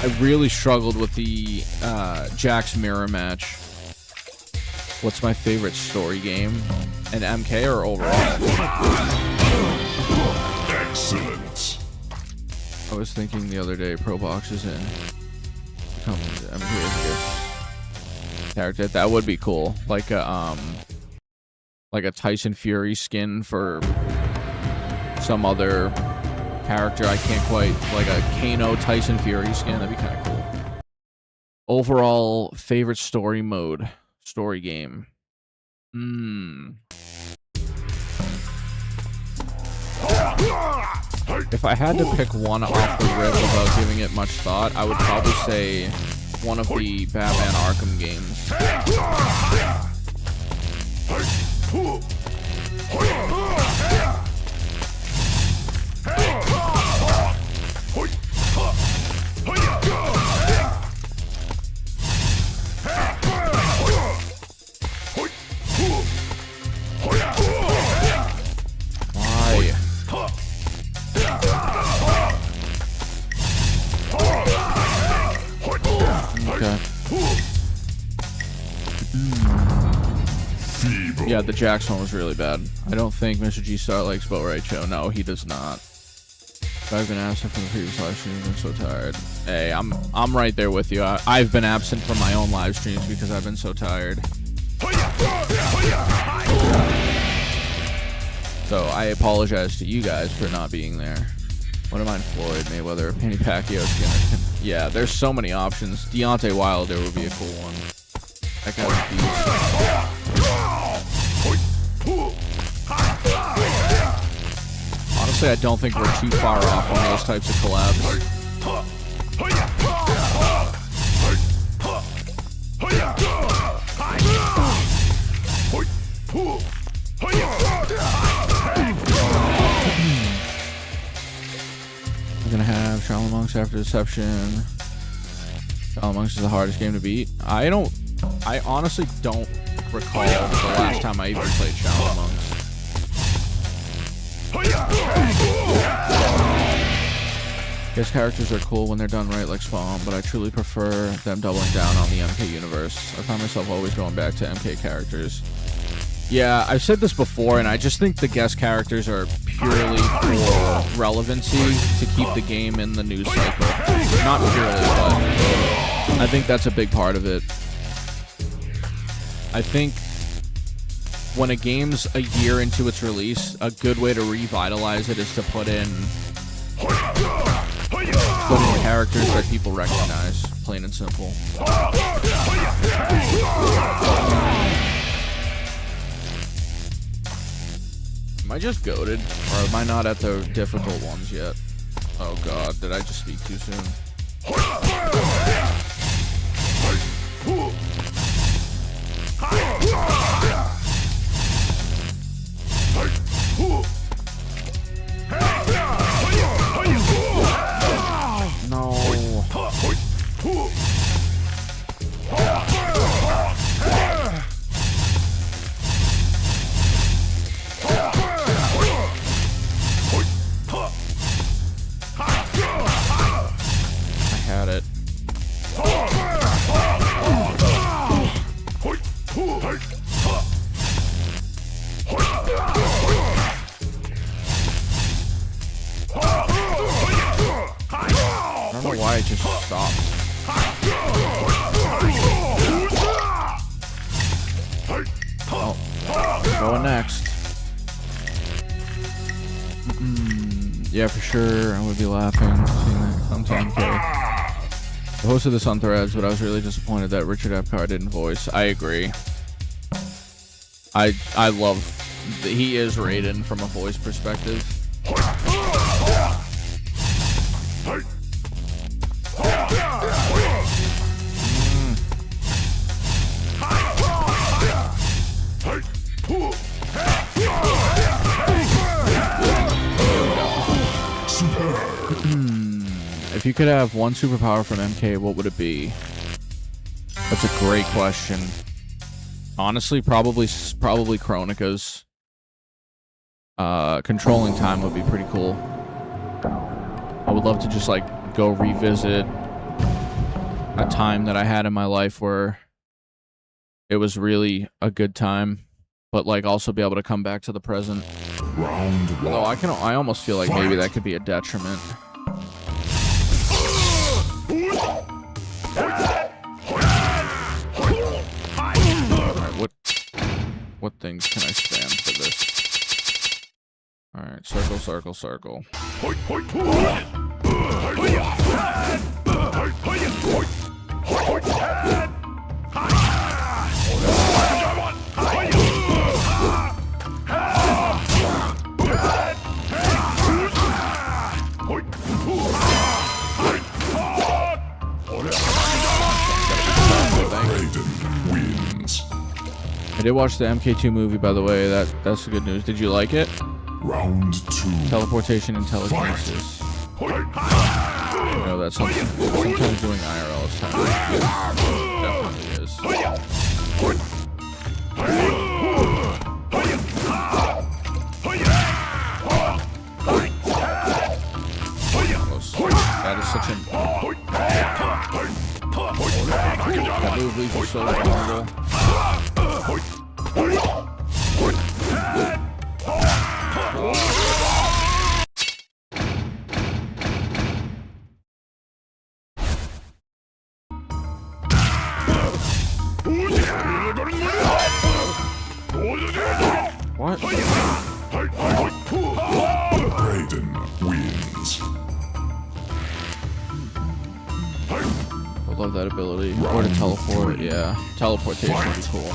I really struggled with the Jax mirror match. What's my favorite story game? An MK or overall? Excellent. I was thinking the other day, Pro Box is in. Become MK as a character. That would be cool. Like a Tyson Fury skin for some other character. I can't quite, like a Kano Tyson Fury skin. That'd be kind of cool. Overall favorite story mode. Story game. If I had to pick one off the rip without giving it much thought, I would probably say one of the Batman Arkham games. evil. Yeah, the Jax one was really bad. I don't think Mr. G Star likes Boat Ride Show. No, he does not. I've been absent from the previous live streams. I'm so tired. Hey, I'm right there with you. I've been absent from my own live streams because I've been so tired. So I apologize to you guys for not being there. What am I, Floyd Mayweather, Manny Pacquiao skin? Yeah, there's so many options. Deontay Wilder would be a cool one. That guy's a beast. Honestly, I don't think we're too far off on those types of collabs. We're gonna have Shaolin Monks after Deception. Shaolin Monks is the hardest game to beat. I honestly don't recall the last time I even played Shaolin Monks. Guess characters are cool when they're done right, like Spawn, but I truly prefer them doubling down on the MK universe. I find myself always going back to MK characters. Yeah, I've said this before, and I just think the guest characters are purely for relevancy to keep the game in the news cycle. Not purely, but I think that's a big part of it. I think when a game's a year into its release, a good way to revitalize it is to put in characters that people recognize, plain and simple. Am I just goated? Or am I not at the difficult ones yet? Oh god, did I just speak too soon? No. Had it. I don't know why it just stopped. Oh, going next. Yeah, for sure. I would be laughing seeing that come to MK. I hosted this on Threads, but I was really disappointed that Richard Epcar didn't voice. I agree. I love that he is Raiden from a voice perspective. If you could have one superpower from MK, what would it be? That's a great question. Honestly, probably Chronica's. Controlling time would be pretty cool. I would love to just like go revisit a time that I had in my life where it was really a good time, but like also be able to come back to the present. Round one. Although I almost feel like maybe that could be a detriment. Alright, what things can I spam for this? Alright, circle, circle, circle. I did watch the MK2 movie, by the way. That's the good news. Did you like it? Round two. Teleportation and telekinesis. You know, that's something. Sometimes doing IRL is kind of definitely is. That is such an. That move leaves you so vulnerable. What? Raiden wins. I love that ability. Or to teleport, yeah. Teleportation would be cool.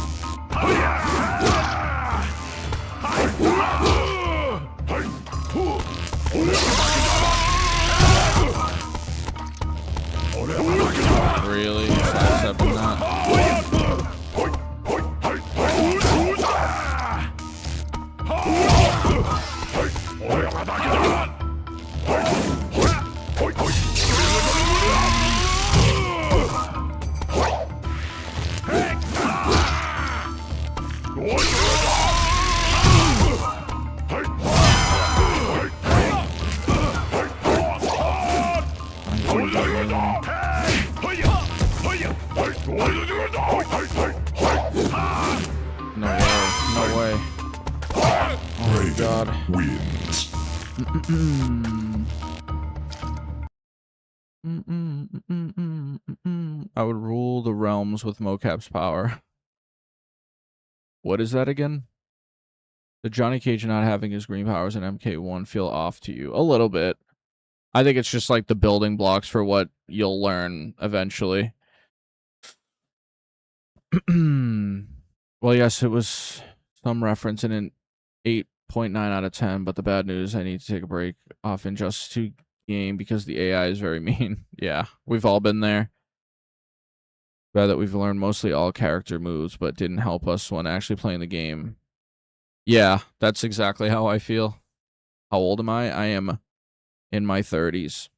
Really? Sidestepping that? No way. No way. Oh my god. Wins. I would rule the realms with Mocap's power. What is that again? The Johnny Cage not having his green powers in MK1 feel off to you? A little bit. I think it's just like the building blocks for what you'll learn eventually. Well, yes, it was some reference in an 8.9 out of 10, but the bad news, I need to take a break off Injustice 2 game because the AI is very mean. Yeah, we've all been there. Bad that we've learned mostly all character moves, but didn't help us when actually playing the game. Yeah, that's exactly how I feel. How old am I? I am in my 30s.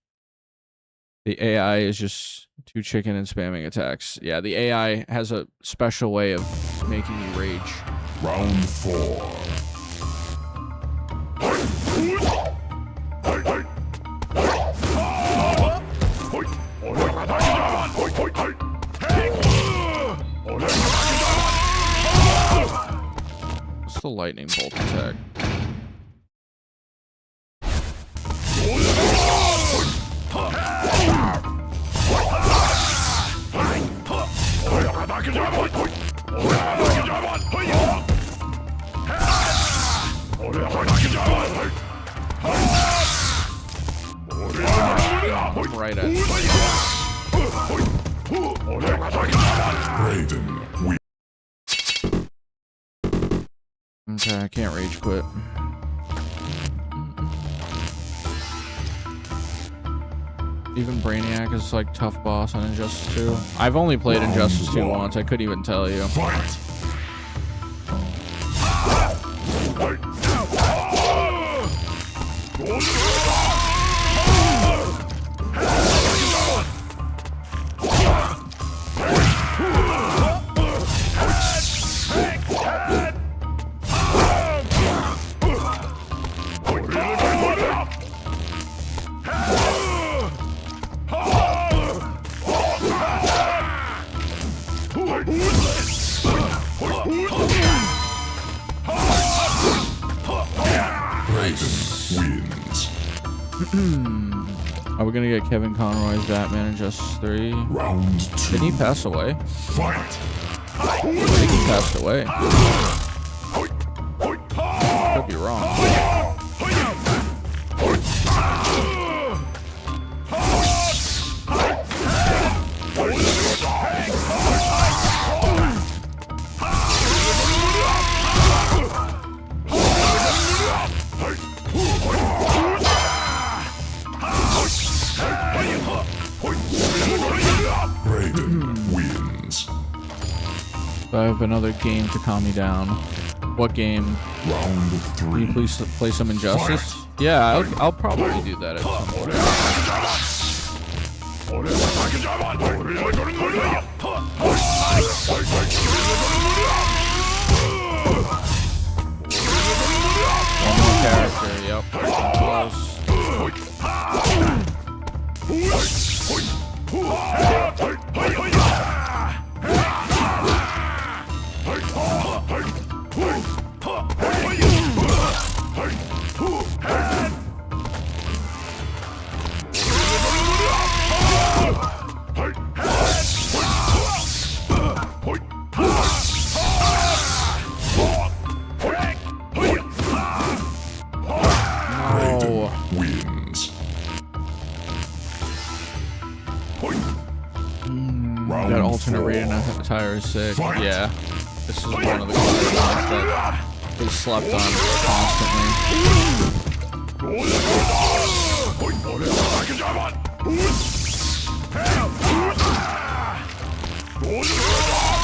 The AI is just too chicken and spamming attacks. Yeah, the AI has a special way of making you rage. Round 4. What's the lightning bolt attack? Right at Raiden wins. Okay, I can't rage quit. Even Brainiac is like tough boss on Injustice 2. I've only played Injustice 2 once, I couldn't even tell you. Fight. Wins. Are we gonna get Kevin Conroy's Batman in Justice 3? Round 2. Didn't he pass away? Fight. I think he passed away. Could be wrong. Raiden wins. I have another game to calm me down. What game? Round Can 3. you please play some Injustice? Yeah, I'll probably do that at some point. One more character, yep. Close. Alternate rating attire is sick. Fight. Yeah. This is one of the ones that they slept on constantly.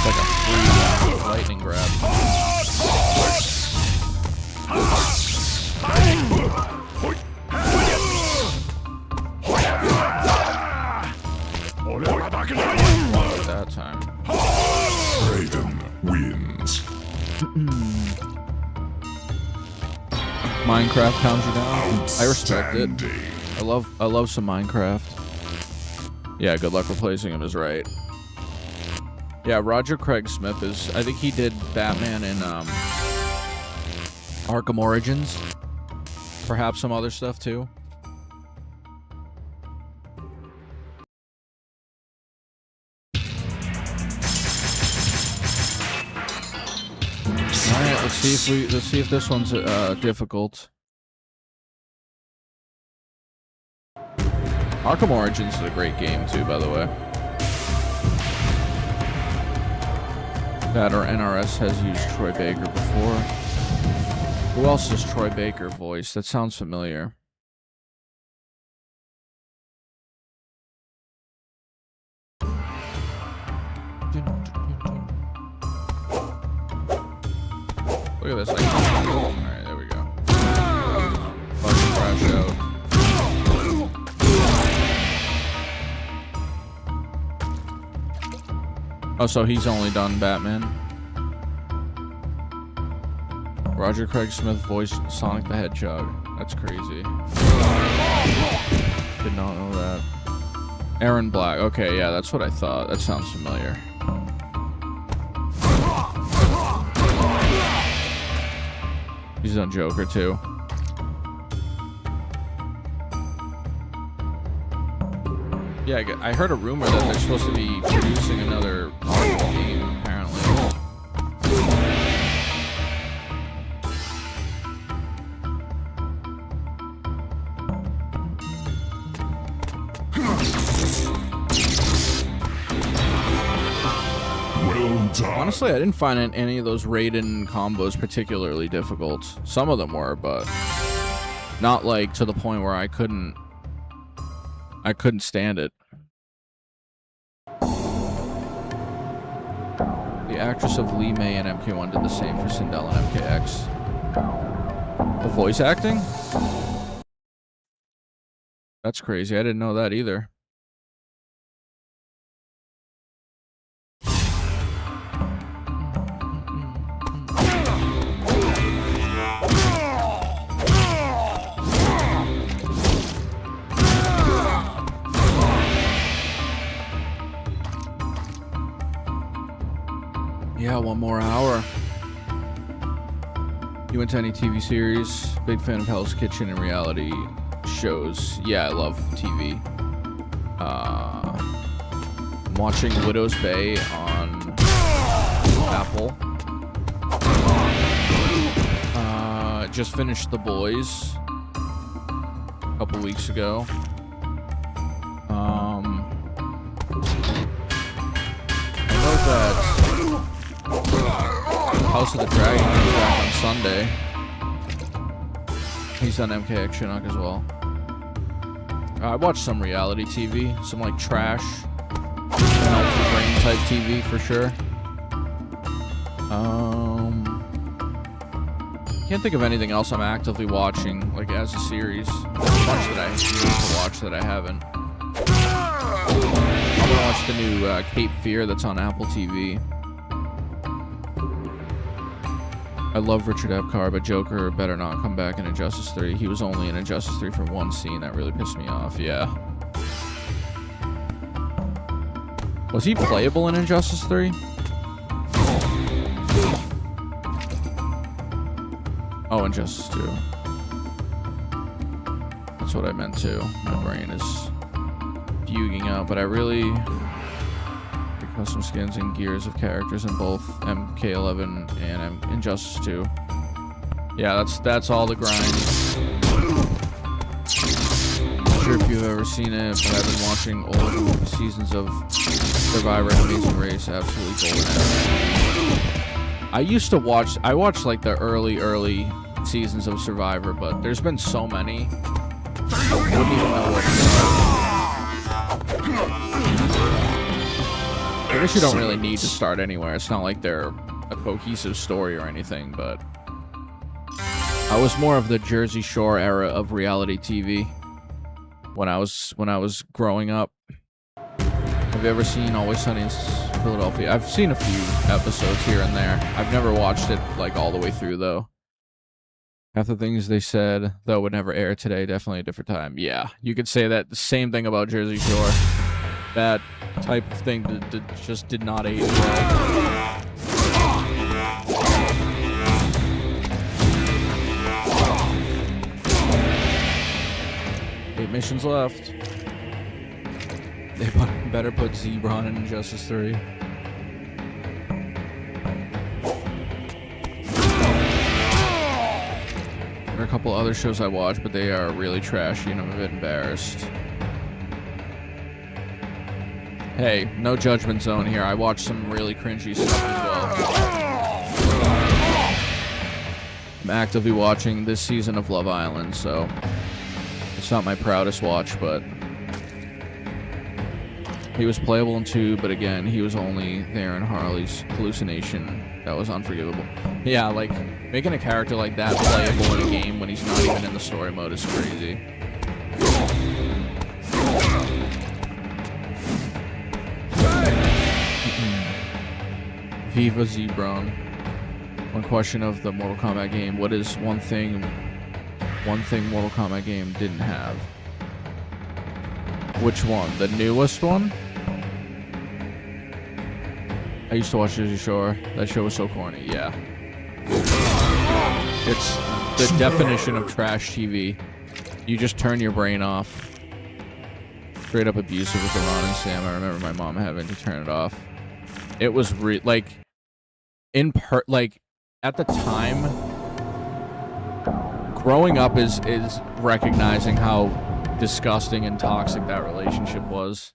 Like a free lightning grab. That time. Raiden wins. Minecraft calms you down. I respect it. Outstanding. I love some Minecraft. Yeah, good luck replacing him is right. Yeah, Roger Craig Smith is, I think he did Batman in Arkham Origins. Perhaps some other stuff too. Alright, let's see if this one's difficult. Arkham Origins is a great game too, by the way. That or NRS has used Troy Baker before. Who else does Troy Baker voice? That sounds familiar. Look at this. Alright, there we go. Fucking crash out. Oh, so he's only done Batman. Roger Craig Smith voiced Sonic the Hedgehog. That's crazy. Did not know that. Aaron Black. Okay, yeah, that's what I thought. That sounds familiar. He's done Joker too. Yeah, I heard a rumor that they're supposed to be producing another Arkham game, apparently. Well done. Honestly, I didn't find any of those Raiden combos particularly difficult. Some of them were, but not like to the point where I couldn't stand it. The actress of Lee May and MK1 did the same for Sindel and MKX. The voice acting? That's crazy. I didn't know that either. Yeah, one more hour. You into any TV series? Big fan of Hell's Kitchen and reality shows. Yeah, I love TV. I'm watching Widow's Bay on Apple. Just finished The Boys a couple weeks ago. I know that House of the Dragon comes back on Sunday. He's on MKX Chinook as well. I watch some reality TV, some like trash, brain type TV for sure. Can't think of anything else I'm actively watching, like as a series. There's a bunch that I need to watch that I haven't. I'm gonna watch the new Cape Fear that's on Apple TV. I love Richard Epcar, but Joker better not come back in Injustice 3. He was only in Injustice 3 for one scene. That really pissed me off, yeah. Was he playable in Injustice 3? Oh, Injustice 2. That's what I meant too. My brain is fuging out, but I really... custom skins and gears of characters in both MK11 and Injustice 2. Yeah, that's all the grind. Not sure if you've ever seen it, but I've been watching old seasons of Survivor and Amazing Race, absolutely golden era. I watched like the early seasons of Survivor, but there's been so many. I wouldn't even know what to start. I guess you don't really need to start anywhere. It's not like they're a cohesive story or anything, but I was more of the Jersey Shore era of reality TV when I was growing up. Have you ever seen Always Sunny in Philadelphia? I've seen a few episodes here and there. I've never watched it like all the way through though. Half the things they said though would never air today. Definitely a different time. Yeah, you could say that. The same thing about Jersey Shore. That type of thing just did not age well. 8 missions left. They better put Zebron in Injustice 3. There are a couple other shows I watch, but they are really trashy and I'm a bit embarrassed. Hey, no judgment zone here. I watch some really cringy stuff as well. I'm actively watching this season of Love Island, so it's not my proudest watch, but he was playable in 2, but again, he was only there in Harley's hallucination. That was unforgivable. Yeah, like, making a character like that playable in a game when he's not even in the story mode is crazy. Viva Zebron. One question of the Mortal Kombat game. What is one thing Mortal Kombat game didn't have? Which one? The newest one? I used to watch Jersey Shore. That show was so corny. Yeah. It's the definition of trash TV. You just turn your brain off. Straight up abusive with the Ron and Sam. I remember my mom having to turn it off. It was like at the time, growing up is recognizing how disgusting and toxic that relationship was.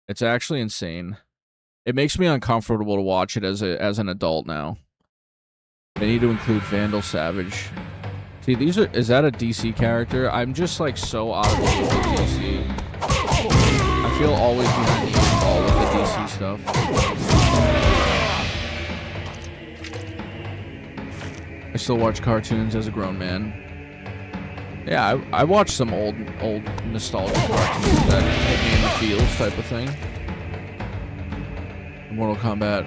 It's actually insane. It makes me uncomfortable to watch it as an adult now. They need to include Vandal Savage. See, is that a DC character? I'm just like so out of the loop with DC. I feel always behind the eight ball with the DC stuff. I still watch cartoons as a grown man. Yeah, I watched some old nostalgic cartoons that hit me in the feels type of thing. Mortal Kombat,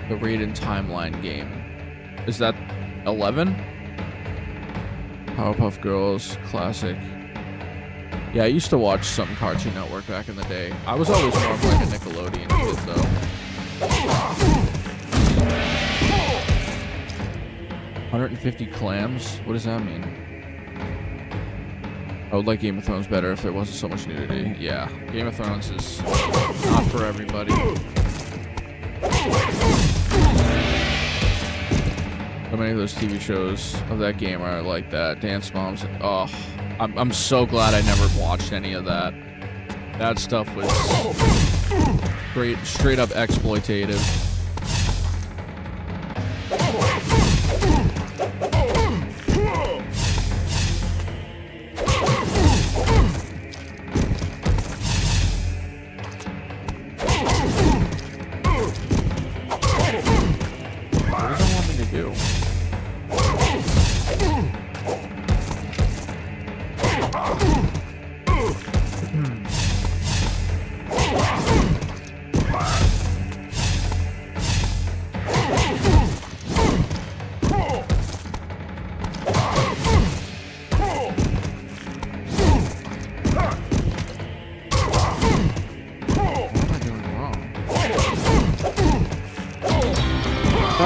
the Raiden Timeline game. Is that 11? Powerpuff Girls, classic. Yeah, I used to watch some Cartoon Network back in the day. I was always more of like a Nickelodeon kid though. 150 clams? What does that mean? I would like Game of Thrones better if there wasn't so much nudity. Yeah, Game of Thrones is not for everybody. So many of those TV shows of that game are like that. Dance Moms. Oh, I'm so glad I never watched any of that. That stuff was great, straight up exploitative.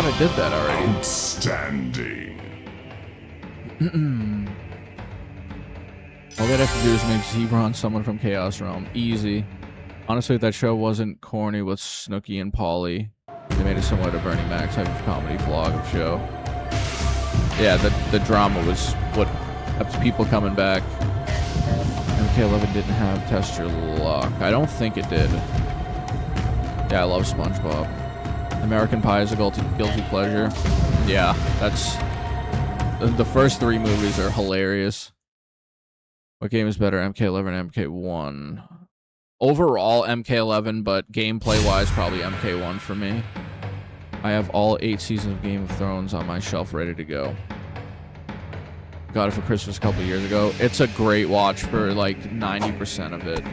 I did that already. Outstanding. All they'd have to do is make Zebron someone from Chaos Realm. Easy. Honestly, if that show wasn't corny with Snooki and Polly, they made it similar to Bernie Mac's type of comedy vlog of show. Yeah, the drama was what kept people coming back. MK11 didn't have Test Your Luck. I don't think it did. Yeah, I love SpongeBob. American Pie is a guilty pleasure. Yeah, that's... The first 3 movies are hilarious. What game is better, MK11 or MK1? Overall, MK11, but gameplay-wise, probably MK1 for me. I have all 8 seasons of Game of Thrones on my shelf ready to go. Got it for Christmas a couple years ago. It's a great watch for like 90% of it.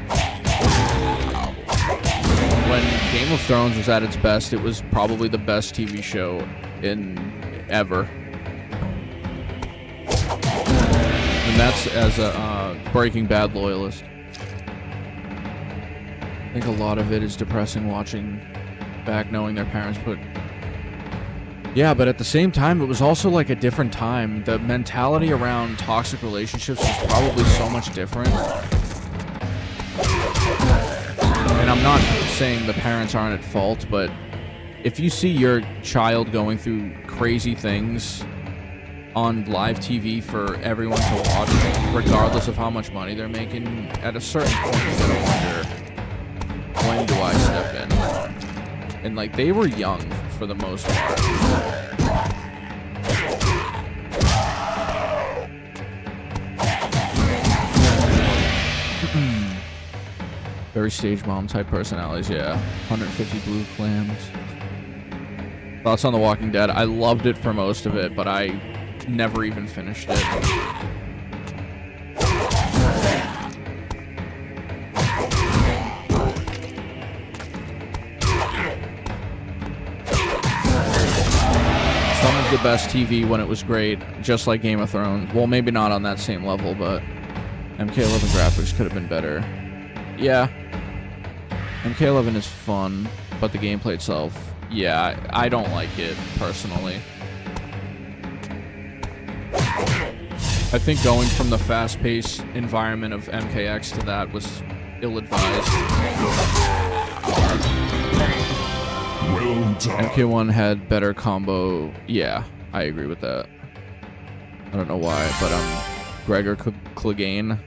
When Game of Thrones was at its best, it was probably the best TV show ever. And that's as a Breaking Bad loyalist. I think a lot of it is depressing watching back knowing their parents put... Yeah, but at the same time, it was also like a different time. The mentality around toxic relationships was probably so much different. And I'm not saying the parents aren't at fault, but if you see your child going through crazy things on live TV for everyone to watch, regardless of how much money they're making, at a certain point you're gonna wonder, when do I step in? And like, they were young for the most part. Very stage mom type personalities, yeah. 150 blue clams. Thoughts on The Walking Dead? I loved it for most of it, but I never even finished it. Some of the best TV when it was great, just like Game of Thrones. Well, maybe not on that same level, but MK11 graphics could have been better. Yeah. MK11 is fun, but the gameplay itself, yeah, I don't like it, personally. I think going from the fast-paced environment of MKX to that was ill-advised. Well done. MK1 had better combo. Yeah, I agree with that. I don't know why, but Gregor Clegane.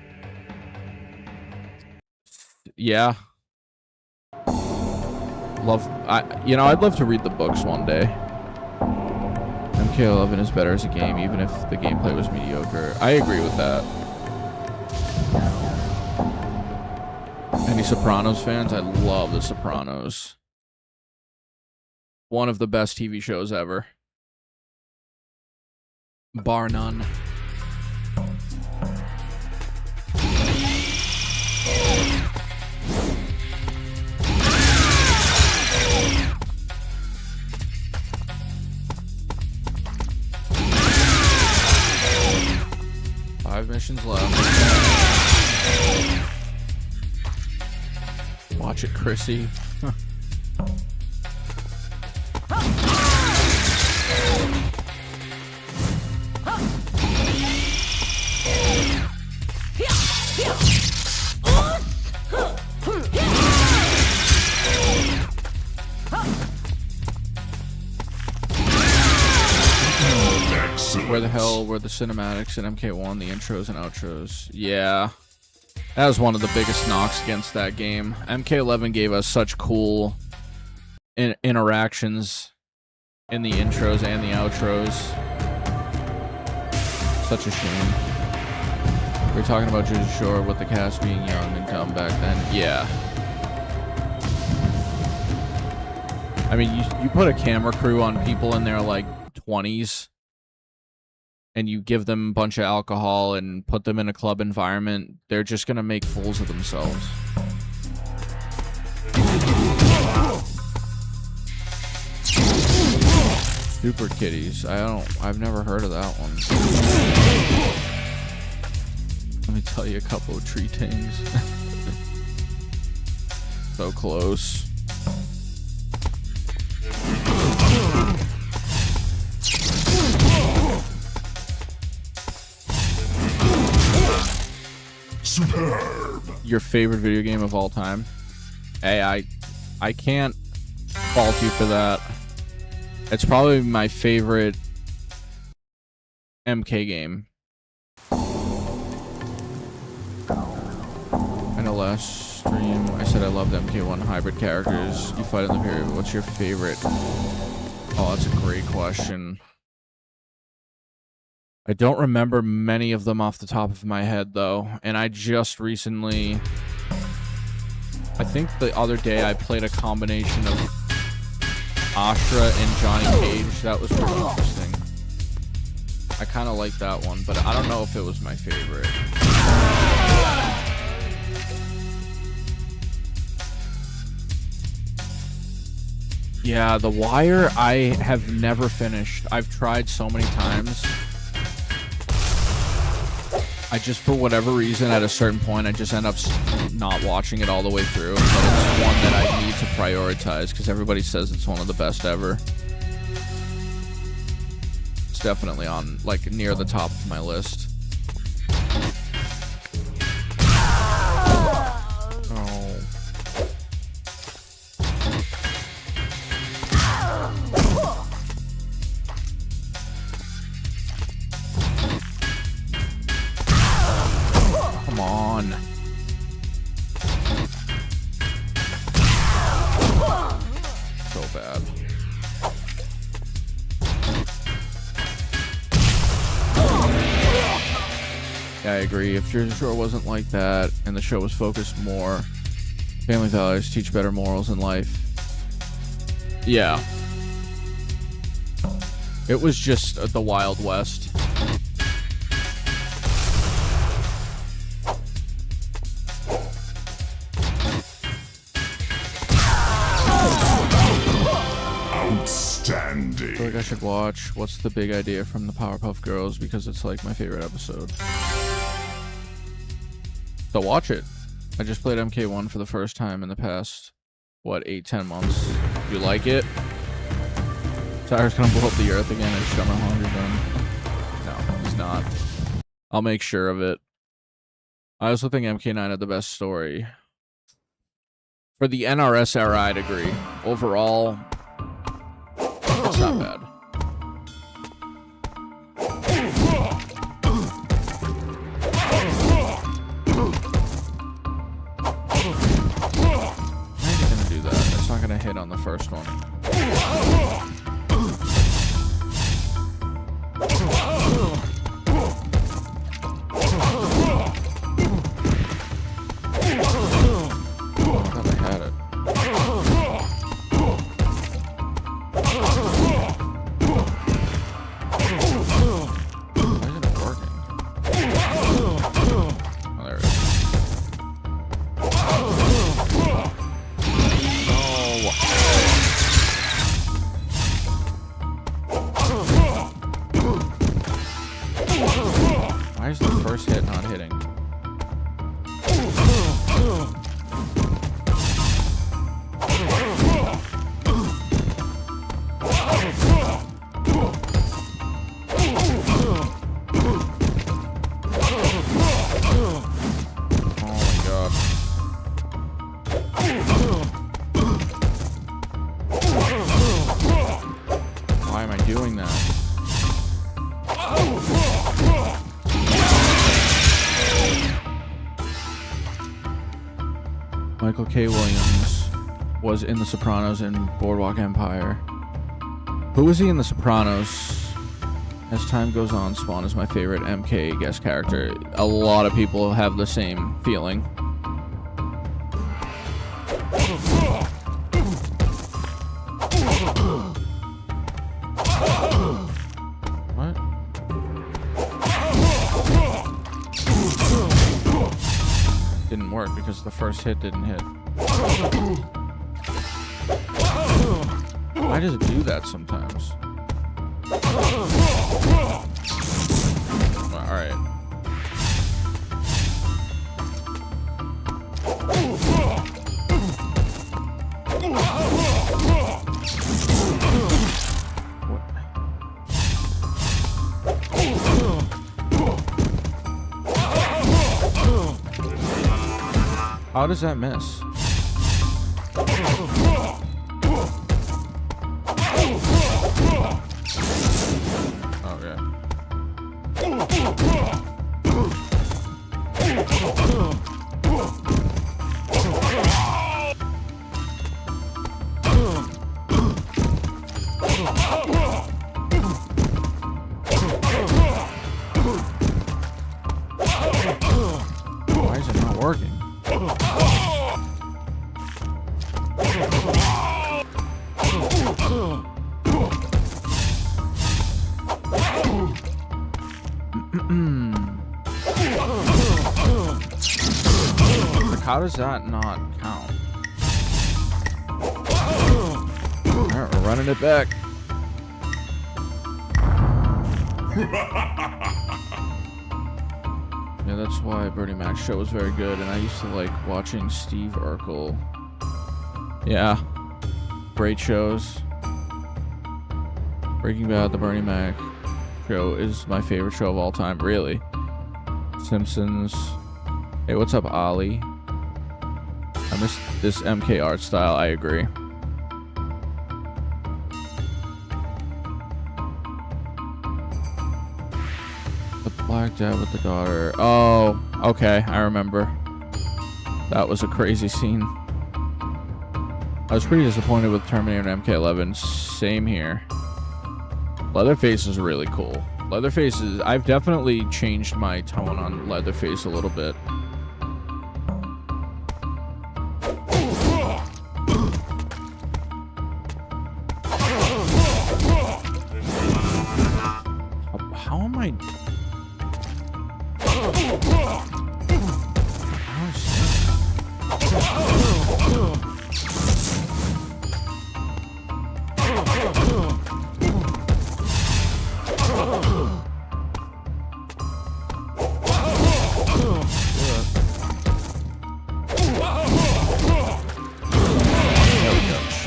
Yeah. I'd love to read the books one day. MK11 is better as a game, even if the gameplay was mediocre. I agree with that. Any Sopranos fans? I love The Sopranos. One of the best TV shows ever. Bar none. Five missions left. Watch it, Chrissy. Where the hell were the cinematics in MK1, the intros and outros? Yeah. That was one of the biggest knocks against that game. MK11 gave us such cool interactions in the intros and the outros. Such a shame. We were talking about Jersey Shore with the cast being young and dumb back then. Yeah. I mean, you put a camera crew on people in their, like, 20s, and you give them a bunch of alcohol and put them in a club environment, they're just gonna make fools of themselves. Super Kitties. I've never heard of that one. Let me tell you a couple of tree things. So close. Superb. Your favorite video game of all time? Hey, I can't fault you for that. It's probably my favorite MK game. And 11. last stream. I said I loved MK1 hybrid characters. You fight in the period. What's your favorite? Oh, that's a great question. I don't remember many of them off the top of my head, though. And I just recently... I think the other day I played a combination of Astra and Johnny Cage. That was pretty interesting. I kind of like that one, but I don't know if it was my favorite. Yeah, The Wire I have never finished. I've tried so many times. I just, for whatever reason, at a certain point, I just end up not watching it all the way through. But it's one that I need to prioritize because everybody says it's one of the best ever. It's definitely on, like, near the top of my list. I agree. If Jersey Shore wasn't like that and the show was focused more family values, teach better morals in life. Yeah. It was just the Wild West. Outstanding. I feel like I should watch What's the Big Idea from the Powerpuff Girls because it's like my favorite episode. So watch it. I just played MK1 for the first time in the past, what, 8-10 months. You like it? Tyler's gonna blow up the earth again and Summer Hunger Gun. No, he's not. I'll make sure of it. I also think MK9 had the best story. For the NRS era, I'd agree. Overall, it's not bad. Gonna hit on the first one. I thought I had it. Why isn't it working? Oh, there it is. Why is the first hit not hitting? Michael K. Williams was in The Sopranos and Boardwalk Empire. Who was he in The Sopranos? As time goes on, Spawn is my favorite MK guest character. A lot of people have the same feeling. What? Didn't work because the first hit didn't hit. Why does it do that sometimes? Alright. How does that miss? Okay. How does that not count? Alright, we're running it back. Yeah, that's why Bernie Mac's show was very good, and I used to like watching Steve Urkel. Yeah, great shows. Breaking Bad, the Bernie Mac show is my favorite show of all time, really. Simpsons. Hey, what's up, Ollie? I miss this MK art style, I agree. The black dad with the daughter. Oh, okay, I remember. That was a crazy scene. I was pretty disappointed with Terminator and MK11. Same here. Leatherface is really cool. Leatherface is... I've definitely changed my tone on Leatherface a little bit. How am I...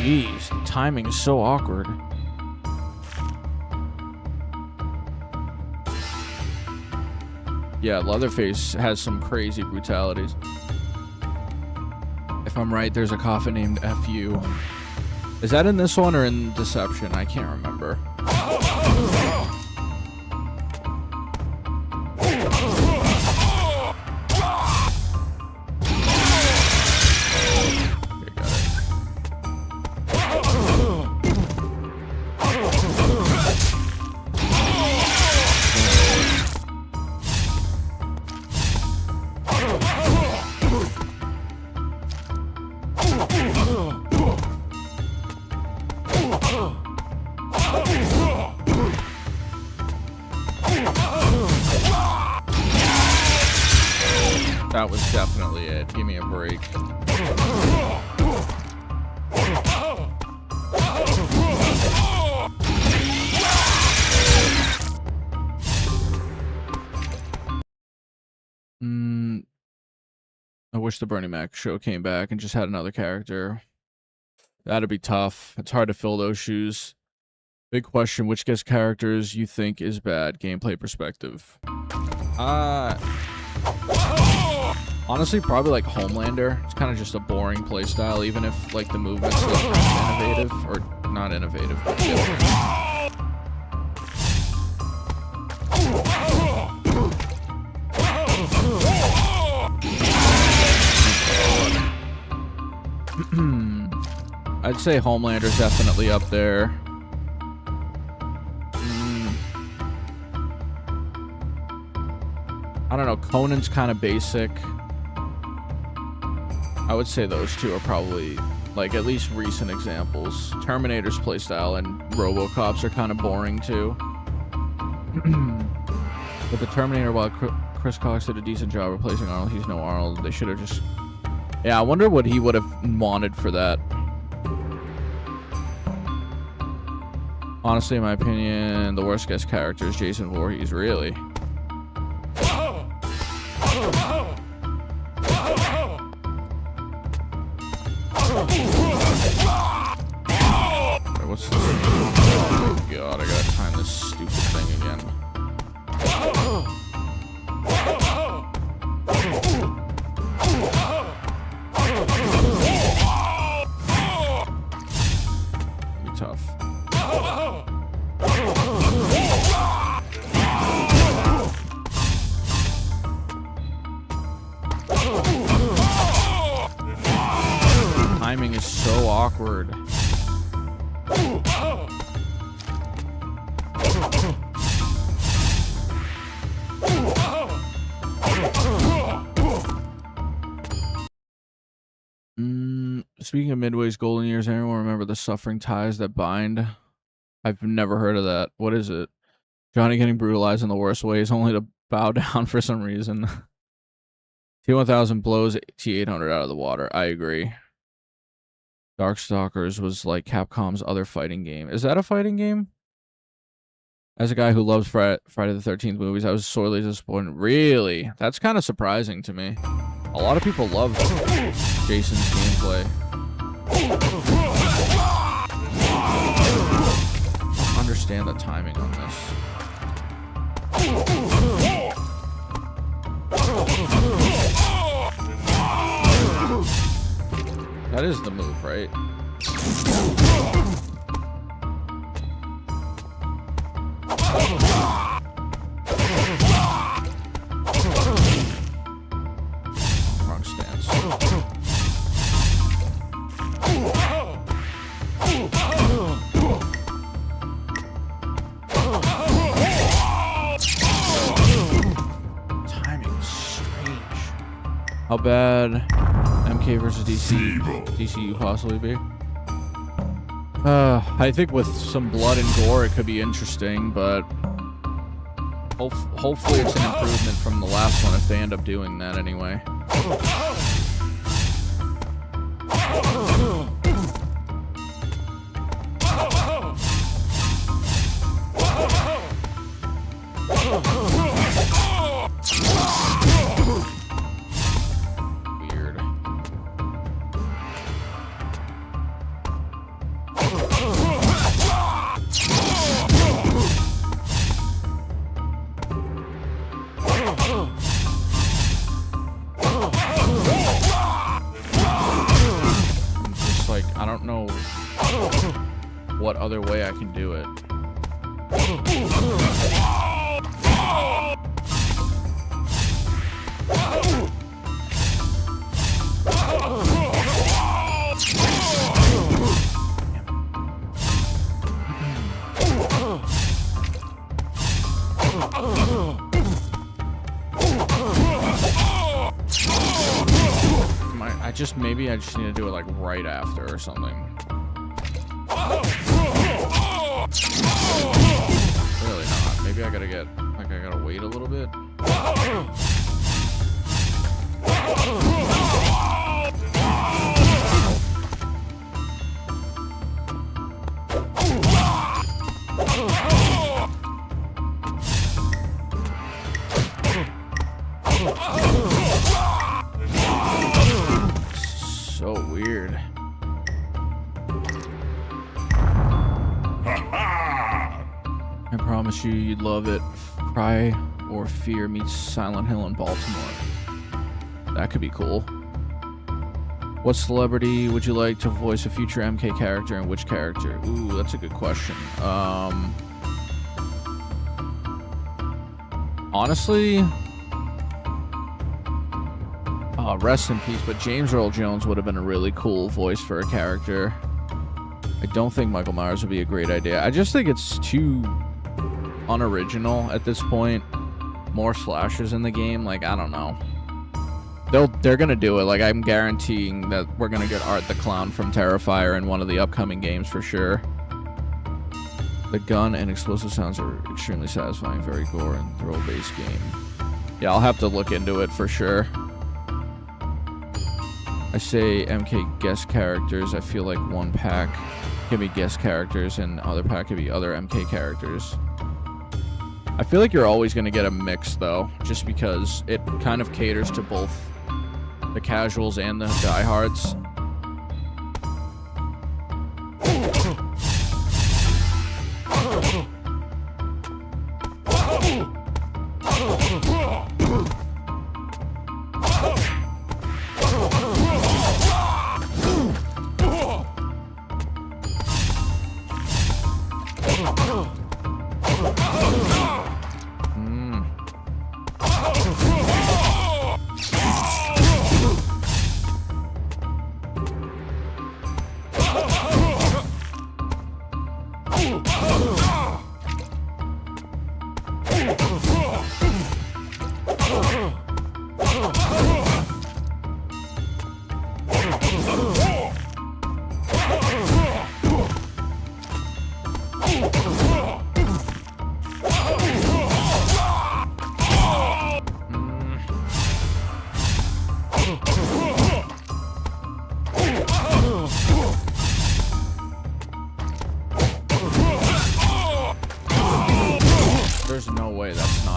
Jeez, the timing is so awkward. Yeah, Leatherface has some crazy brutalities. If I'm right, there's a coffin named FU. Is that in this one or in Deception? I can't remember. That was definitely it. Give me a break. I wish the Bernie Mac show came back and just had another character. That'd be tough. It's hard to fill those shoes. Big question, which guest characters you think is bad, gameplay perspective? Honestly, probably like Homelander. It's kind of just a boring playstyle, even if like the movement's like innovative, or not innovative, but different. I'd say Homelander's definitely up there. I don't know, Conan's kind of basic. I would say those two are probably, like, at least recent examples. Terminator's playstyle and RoboCop's are kind of boring, too. But the Terminator, while Chris Cox did a decent job replacing Arnold, he's no Arnold. They should have just... Yeah, I wonder what he would have wanted for that. Honestly, in my opinion, the worst guest character is Jason Voorhees, really. What's this? Oh God, I gotta time this stupid thing again. Be tough. Timing is so awkward. Speaking of Midway's golden years, anyone remember the suffering ties that bind? I've never heard of that. What is it? Johnny getting brutalized in the worst ways, only to bow down for some reason. T1000 blows T800 out of the water. I agree. Darkstalkers was like Capcom's other fighting game. Is that a fighting game? As a guy who loves Friday the 13th movies, I was sorely disappointed. Really? That's kind of surprising to me. A lot of people love Jason's gameplay. I don't understand the timing on this. That is the move, right? Wrong stance. Timing is strange. How bad MK versus DCU possibly be? I think with some blood and gore it could be interesting, but hopefully it's an improvement from the last one if they end up doing that anyway. Weird. Just like, I don't know what other way I can do it. Maybe I just need to do it like right after or something. Really not. Maybe I gotta get, like, I gotta wait a little bit. So weird. I promise you, you'd love it. Cry or Fear meets Silent Hill in Baltimore. That could be cool. What celebrity would you like to voice a future MK character, and which character? Ooh, that's a good question. Honestly, rest in peace, but James Earl Jones would have been a really cool voice for a character. I don't think Michael Myers would be a great idea. I just think it's too unoriginal at this point. More slashers in the game, like, I don't know. They're gonna do it. Like, I'm guaranteeing that we're gonna get Art the Clown from Terrifier in one of the upcoming games for sure. The gun and explosive sounds are extremely satisfying, very gore and thrill-based game. Yeah, I'll have to look into it for sure. I say MK guest characters. I feel like one pack can be guest characters and other pack could be other MK characters. I feel like you're always going to get a mix, though, just because it kind of caters to both the casuals and the diehards.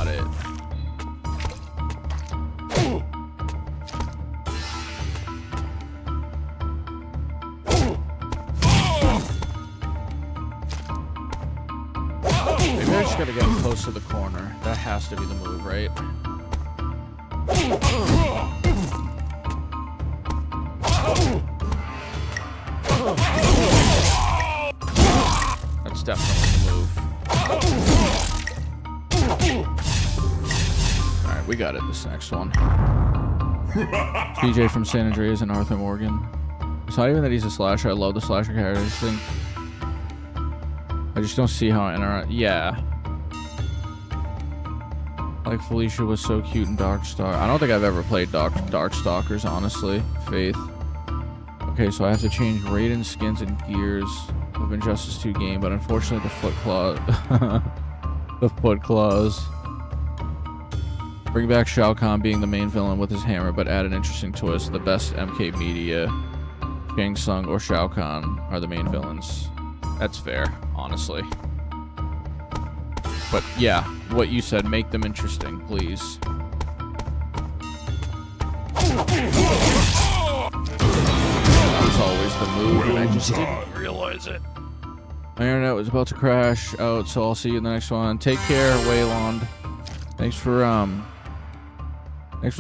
got it. Maybe I just gotta get close to the corner. That has to be the move, right? That's definitely the move. Alright, we got it this next one. TJ from San Andreas and Arthur Morgan. It's not even that he's a slasher. I love the slasher characters. I just don't see how yeah. Like Felicia was so cute in Darkstalker. I don't think I've ever played Darkstalkers, honestly. Faith. Okay, so I have to change Raiden's skins and gears of Injustice 2 game, but unfortunately the foot claw the foot claws. Bring back Shao Kahn being the main villain with his hammer, but add an interesting twist. The best MK Media, Shang Tsung or Shao Kahn are the main villains. That's fair, honestly. But yeah, what you said, make them interesting, please. That was always the move, and I just didn't realize it. My internet was about to crash out, so I'll see you in the next one. Take care, Wayland. Thanks for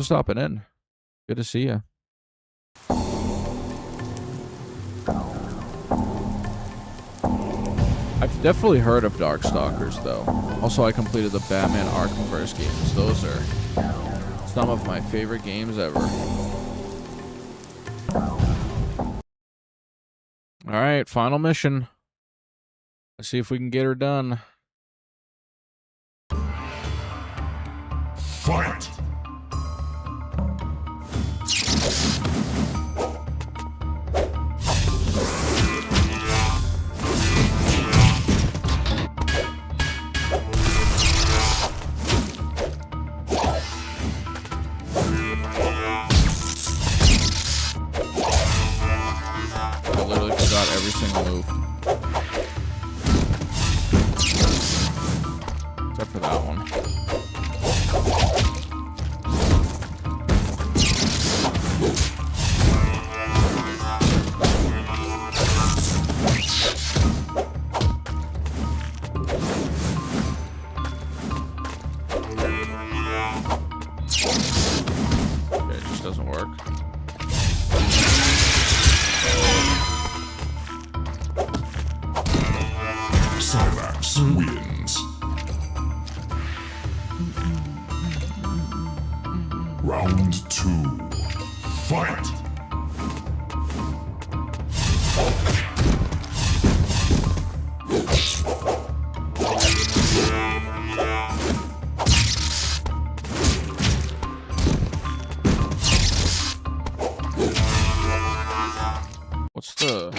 stopping in. Good to see you. I've definitely heard of Darkstalkers, though. Also, I completed the Batman Arkhamverse games. Those are some of my favorite games ever. Alright, final mission. Let's see if we can get her done. Fight! Every single move. Except for that one. Okay, it just doesn't work. Wins. Round 2. Fight! What's the...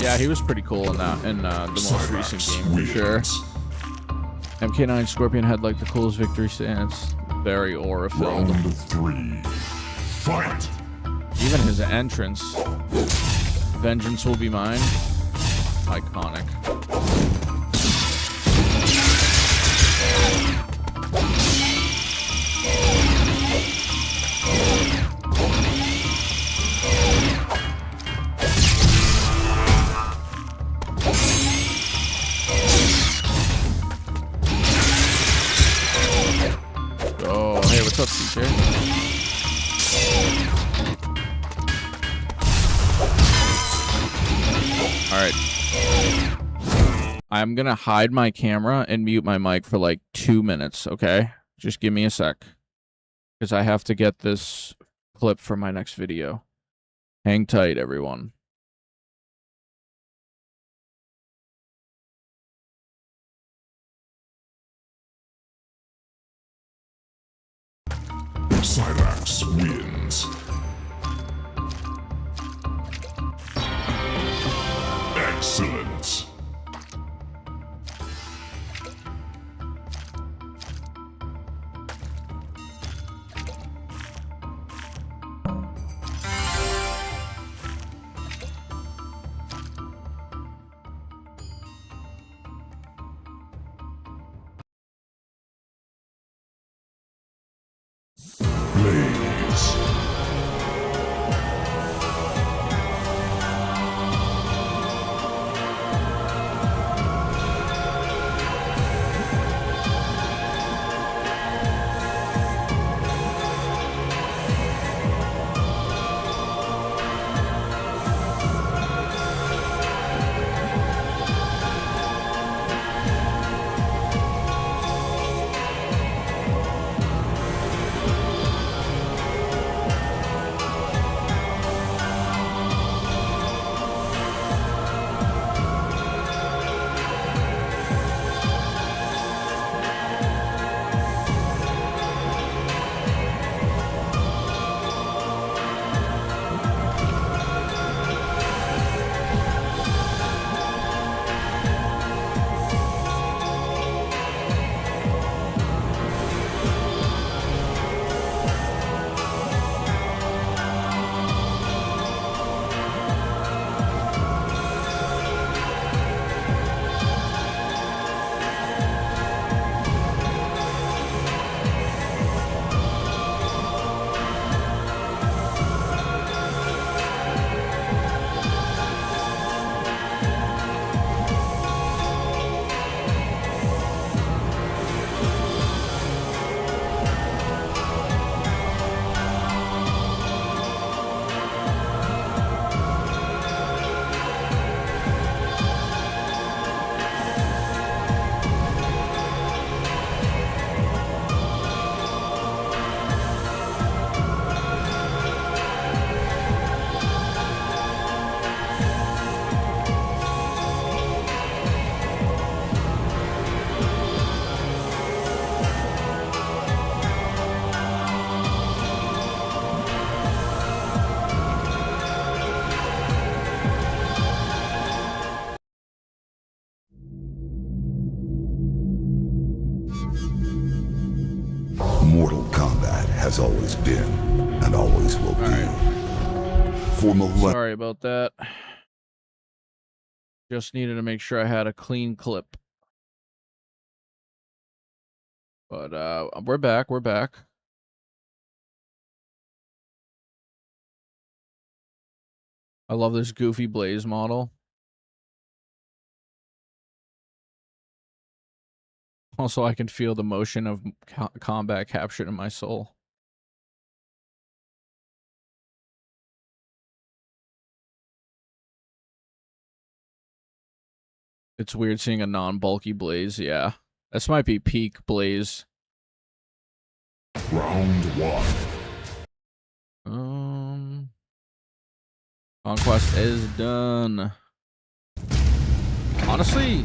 Yeah, he was pretty cool in that, in the most recent game, for sure. MK9 Scorpion had like the coolest victory stance, very aura-filled. Round 3. Fight! Even his entrance, Vengeance Will Be Mine, iconic. What's up, TJ? Alright. I'm gonna hide my camera and mute my mic for like 2 minutes, okay? Just give me a sec. Because I have to get this clip for my next video. Hang tight, everyone. Silax wins. always been and always will be. For millennia. Sorry about that. Just needed to make sure I had a clean clip. But we're back. We're back. I love this goofy Blaze model. Also, I can feel the motion of combat captured in my soul. It's weird seeing a non-bulky Blaze, yeah. This might be peak Blaze. Round 1. Konquest is done. Honestly,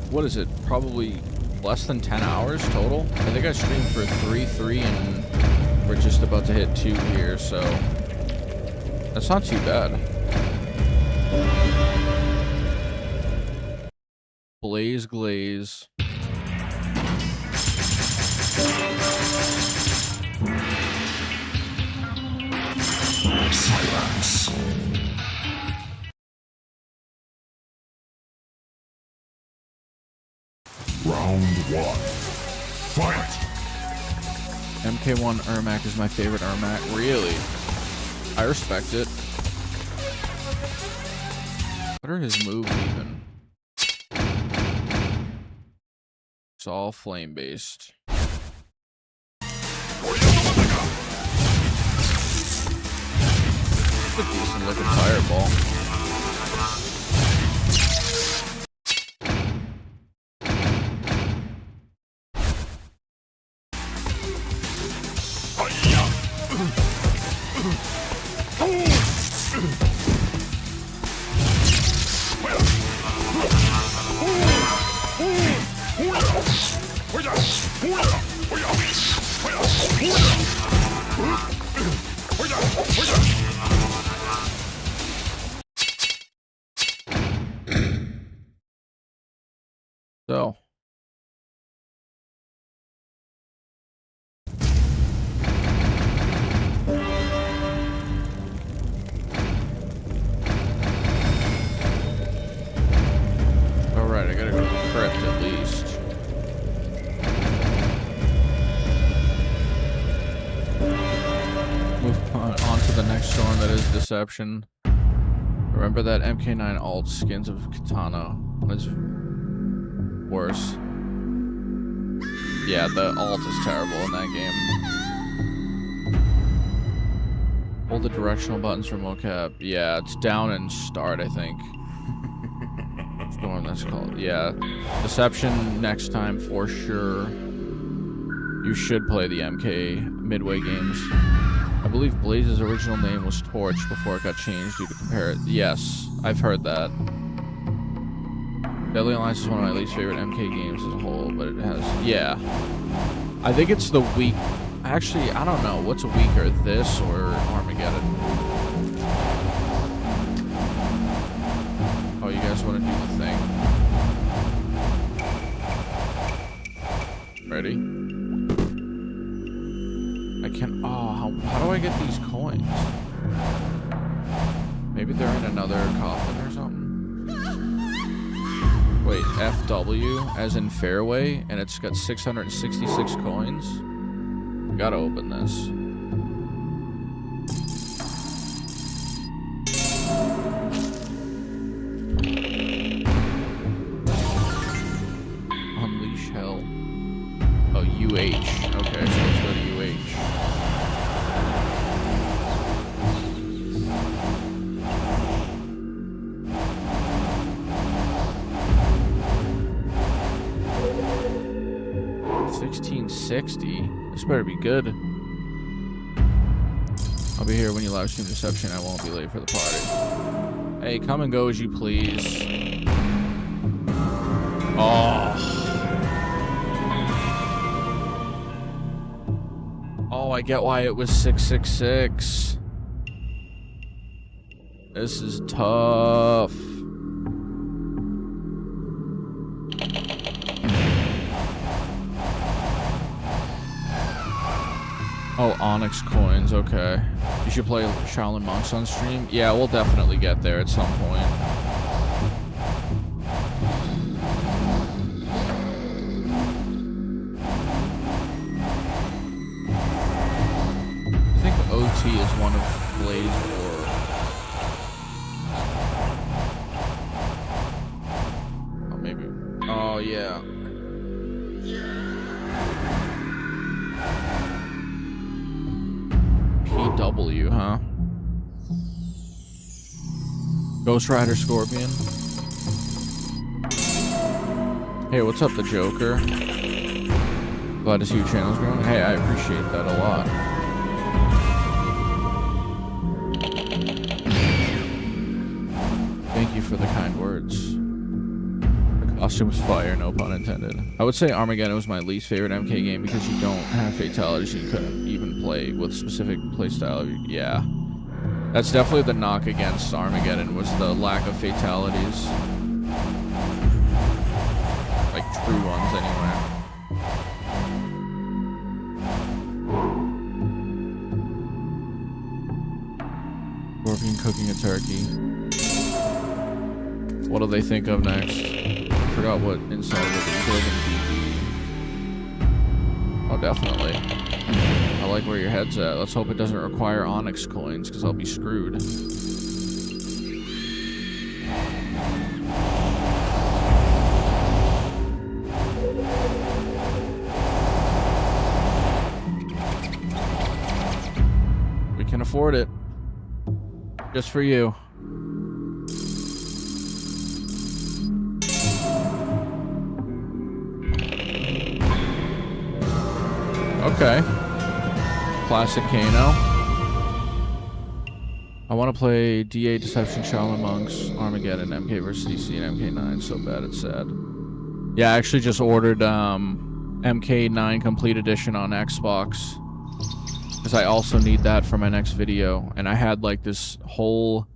what is it? Probably less than 10 hours total? I think I streamed for 3, and we're just about to hit 2 here, so that's not too bad. Blaze Glaze. Silence. Round 1. Fight! MK1 Ermac is my favorite Ermac. Really? I respect it. What are his moves even? It's all flame based. It's a decent looking fireball. So. Alright, I gotta go to the crypt at least. Move on to the next storm that is Deception. Remember that MK9 alt skins of Katana. It's worse. Yeah, the alt is terrible in that game. Hold the directional buttons for mocap. Yeah, it's down and start, I think. Storm, that's called. Yeah. Deception next time for sure. You should play the MK Midway games. I believe Blaze's original name was Torch before it got changed due to compare it. Yes, I've heard that. Deadly Alliance is one of my least favorite MK games as a whole, but it has... Yeah. I think it's the weak... Actually, I don't know. What's weaker, this or Armageddon? Oh, you guys want to do the thing? Ready? I can't... Oh, how do I get these coins? Maybe they're in another coffin or something? Wait, FW, as in fairway, and it's got 666 coins? Gotta open this. Unleash hell. Oh, UH. Okay, so let's go to UH. $1660. This better be good. I'll be here when you live stream Deception. I won't be late for the party. Hey, come and go as you please. Oh. Oh, I get why it was 666. This is tough. Onyx coins, okay. You should play Shaolin Monks on stream. Yeah, we'll definitely get there at some point. I think OT is one of Blaze or... Oh, maybe. Oh, yeah. PW, huh? Ghost Rider Scorpion. Hey, what's up, the Joker? Glad to see your channel's growing. Hey, I appreciate that a lot. Thank you for the kind words. The costume was fire, no pun intended. I would say Armageddon was my least favorite MK game because you don't have fatalities and you couldn't even play with specific playstyle. Yeah. That's definitely the knock against Armageddon, was the lack of fatalities. Like true ones, anyway. Scorpion cooking a turkey. What do they think of next? I forgot what inside of it. Oh, definitely. I like where your head's at. Let's hope it doesn't require Onyx coins, because I'll be screwed. We can afford it. Just for you. Okay. Classic Kano. I want to play DA Deception, Shaolin Monks, Armageddon, MK vs. DC, and MK9. So bad it's sad. Yeah, I actually just ordered MK9 Complete Edition on Xbox. Because I also need that for my next video. And I had like this whole...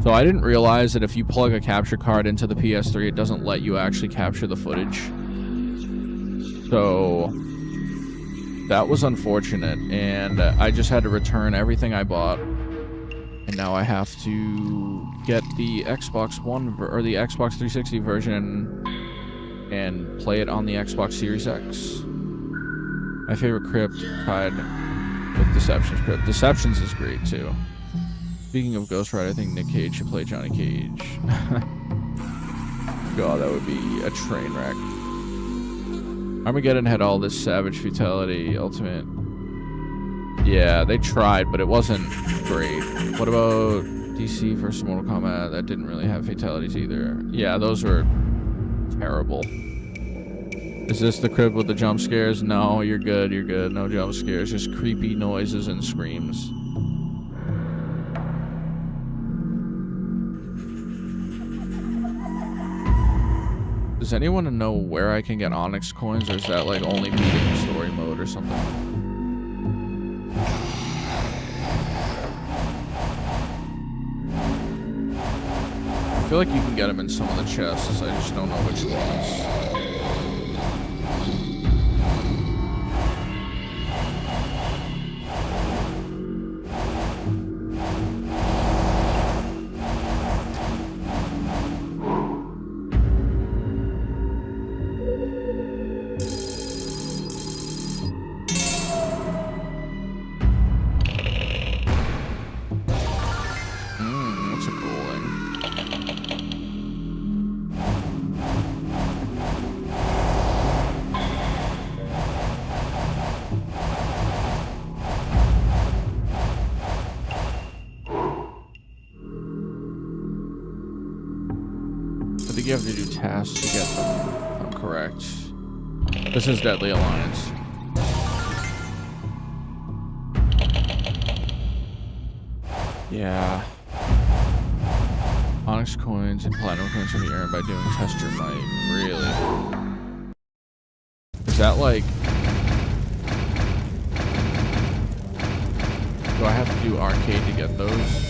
So I didn't realize that if you plug a capture card into the PS3, it doesn't let you actually capture the footage. So... that was unfortunate, and I just had to return everything I bought, and now I have to get the Xbox One or the Xbox 360 version and play it on the Xbox Series X. My favorite crypt tied with Deception's crypt. Deception's is great too. Speaking of Ghost Rider, I think Nick Cage should play Johnny Cage. God, that would be a train wreck. Armageddon had all this savage fatality ultimate. Yeah, they tried, but it wasn't great. What about DC versus Mortal Kombat? That didn't really have fatalities either. Yeah, those were terrible. Is this the crib with the jump scares? No, you're good, you're good. No jump scares, just creepy noises and screams. Does anyone know where I can get Onyx coins, or is that like only beating story mode or something? I feel like you can get them in some of the chests, I just don't know which ones. You have to do tasks to get them, if I'm correct. This is Deadly Alliance. Yeah. Onyx coins and platinum coins can be earned by doing Test Your Might. Really? Is that like... Do I have to do arcade to get those?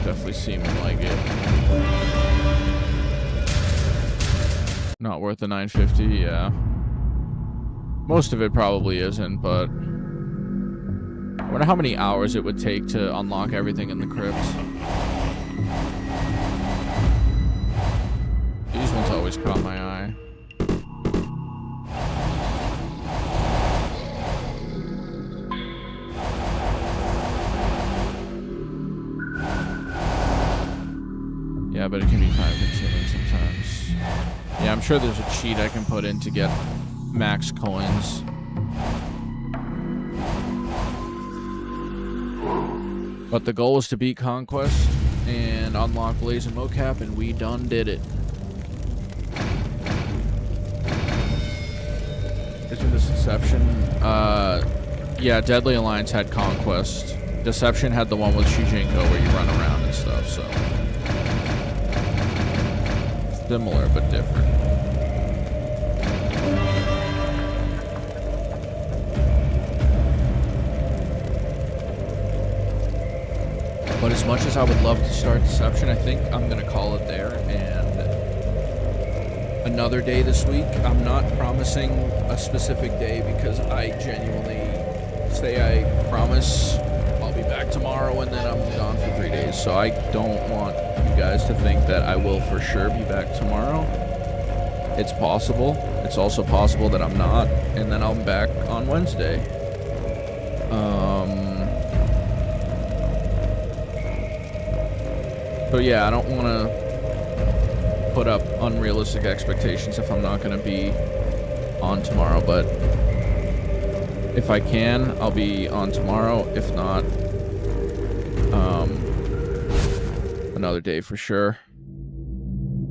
Definitely seeming like it. Not worth the 950, yeah. Most of it probably isn't, but I wonder how many hours it would take to unlock everything in the crypt. These ones always caught my eye. Yeah, but it can be time consuming sometimes. Yeah, I'm sure there's a cheat I can put in to get max coins. But the goal was to beat Konquest and unlock Blaze and Mocap, and we done did it. Isn't this Deception? Yeah, Deadly Alliance had Konquest. Deception had the one with Shijinko where you run around and stuff, so. Similar, but different. But as much as I would love to start Deception, I think I'm going to call it there. And another day this week, I'm not promising a specific day because I genuinely say I promise I'll be back tomorrow and then I'm gone for 3 days. So I don't want you guys to think that I will for sure be back tomorrow. It's possible. It's also possible that I'm not. And then I'm back on Wednesday. So yeah, I don't want to put up unrealistic expectations if I'm not going to be on tomorrow, but if I can, I'll be on tomorrow. If not, another day for sure.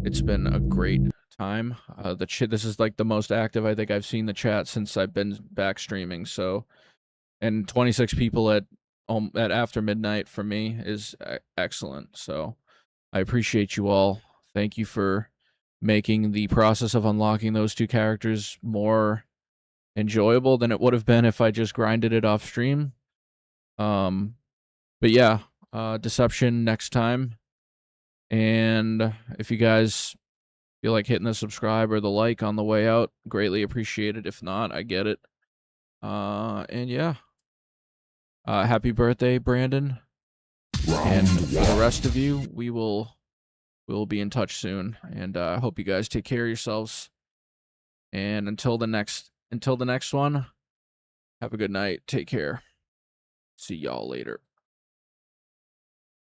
It's been a great time. This is like the most active I think I've seen the chat since I've been back streaming. So, and 26 people at after midnight for me is excellent. So I appreciate you all. Thank you for making the process of unlocking those two characters more enjoyable than it would have been if I just grinded it off stream. But yeah, Deception next time. And if you guys feel like hitting the subscribe or the like on the way out, greatly appreciated. If not, I get it. And yeah. Happy birthday, Brandon. And for the rest of you, we'll be in touch soon. And I hope you guys take care of yourselves. And until the next one, have a good night. Take care. See y'all later.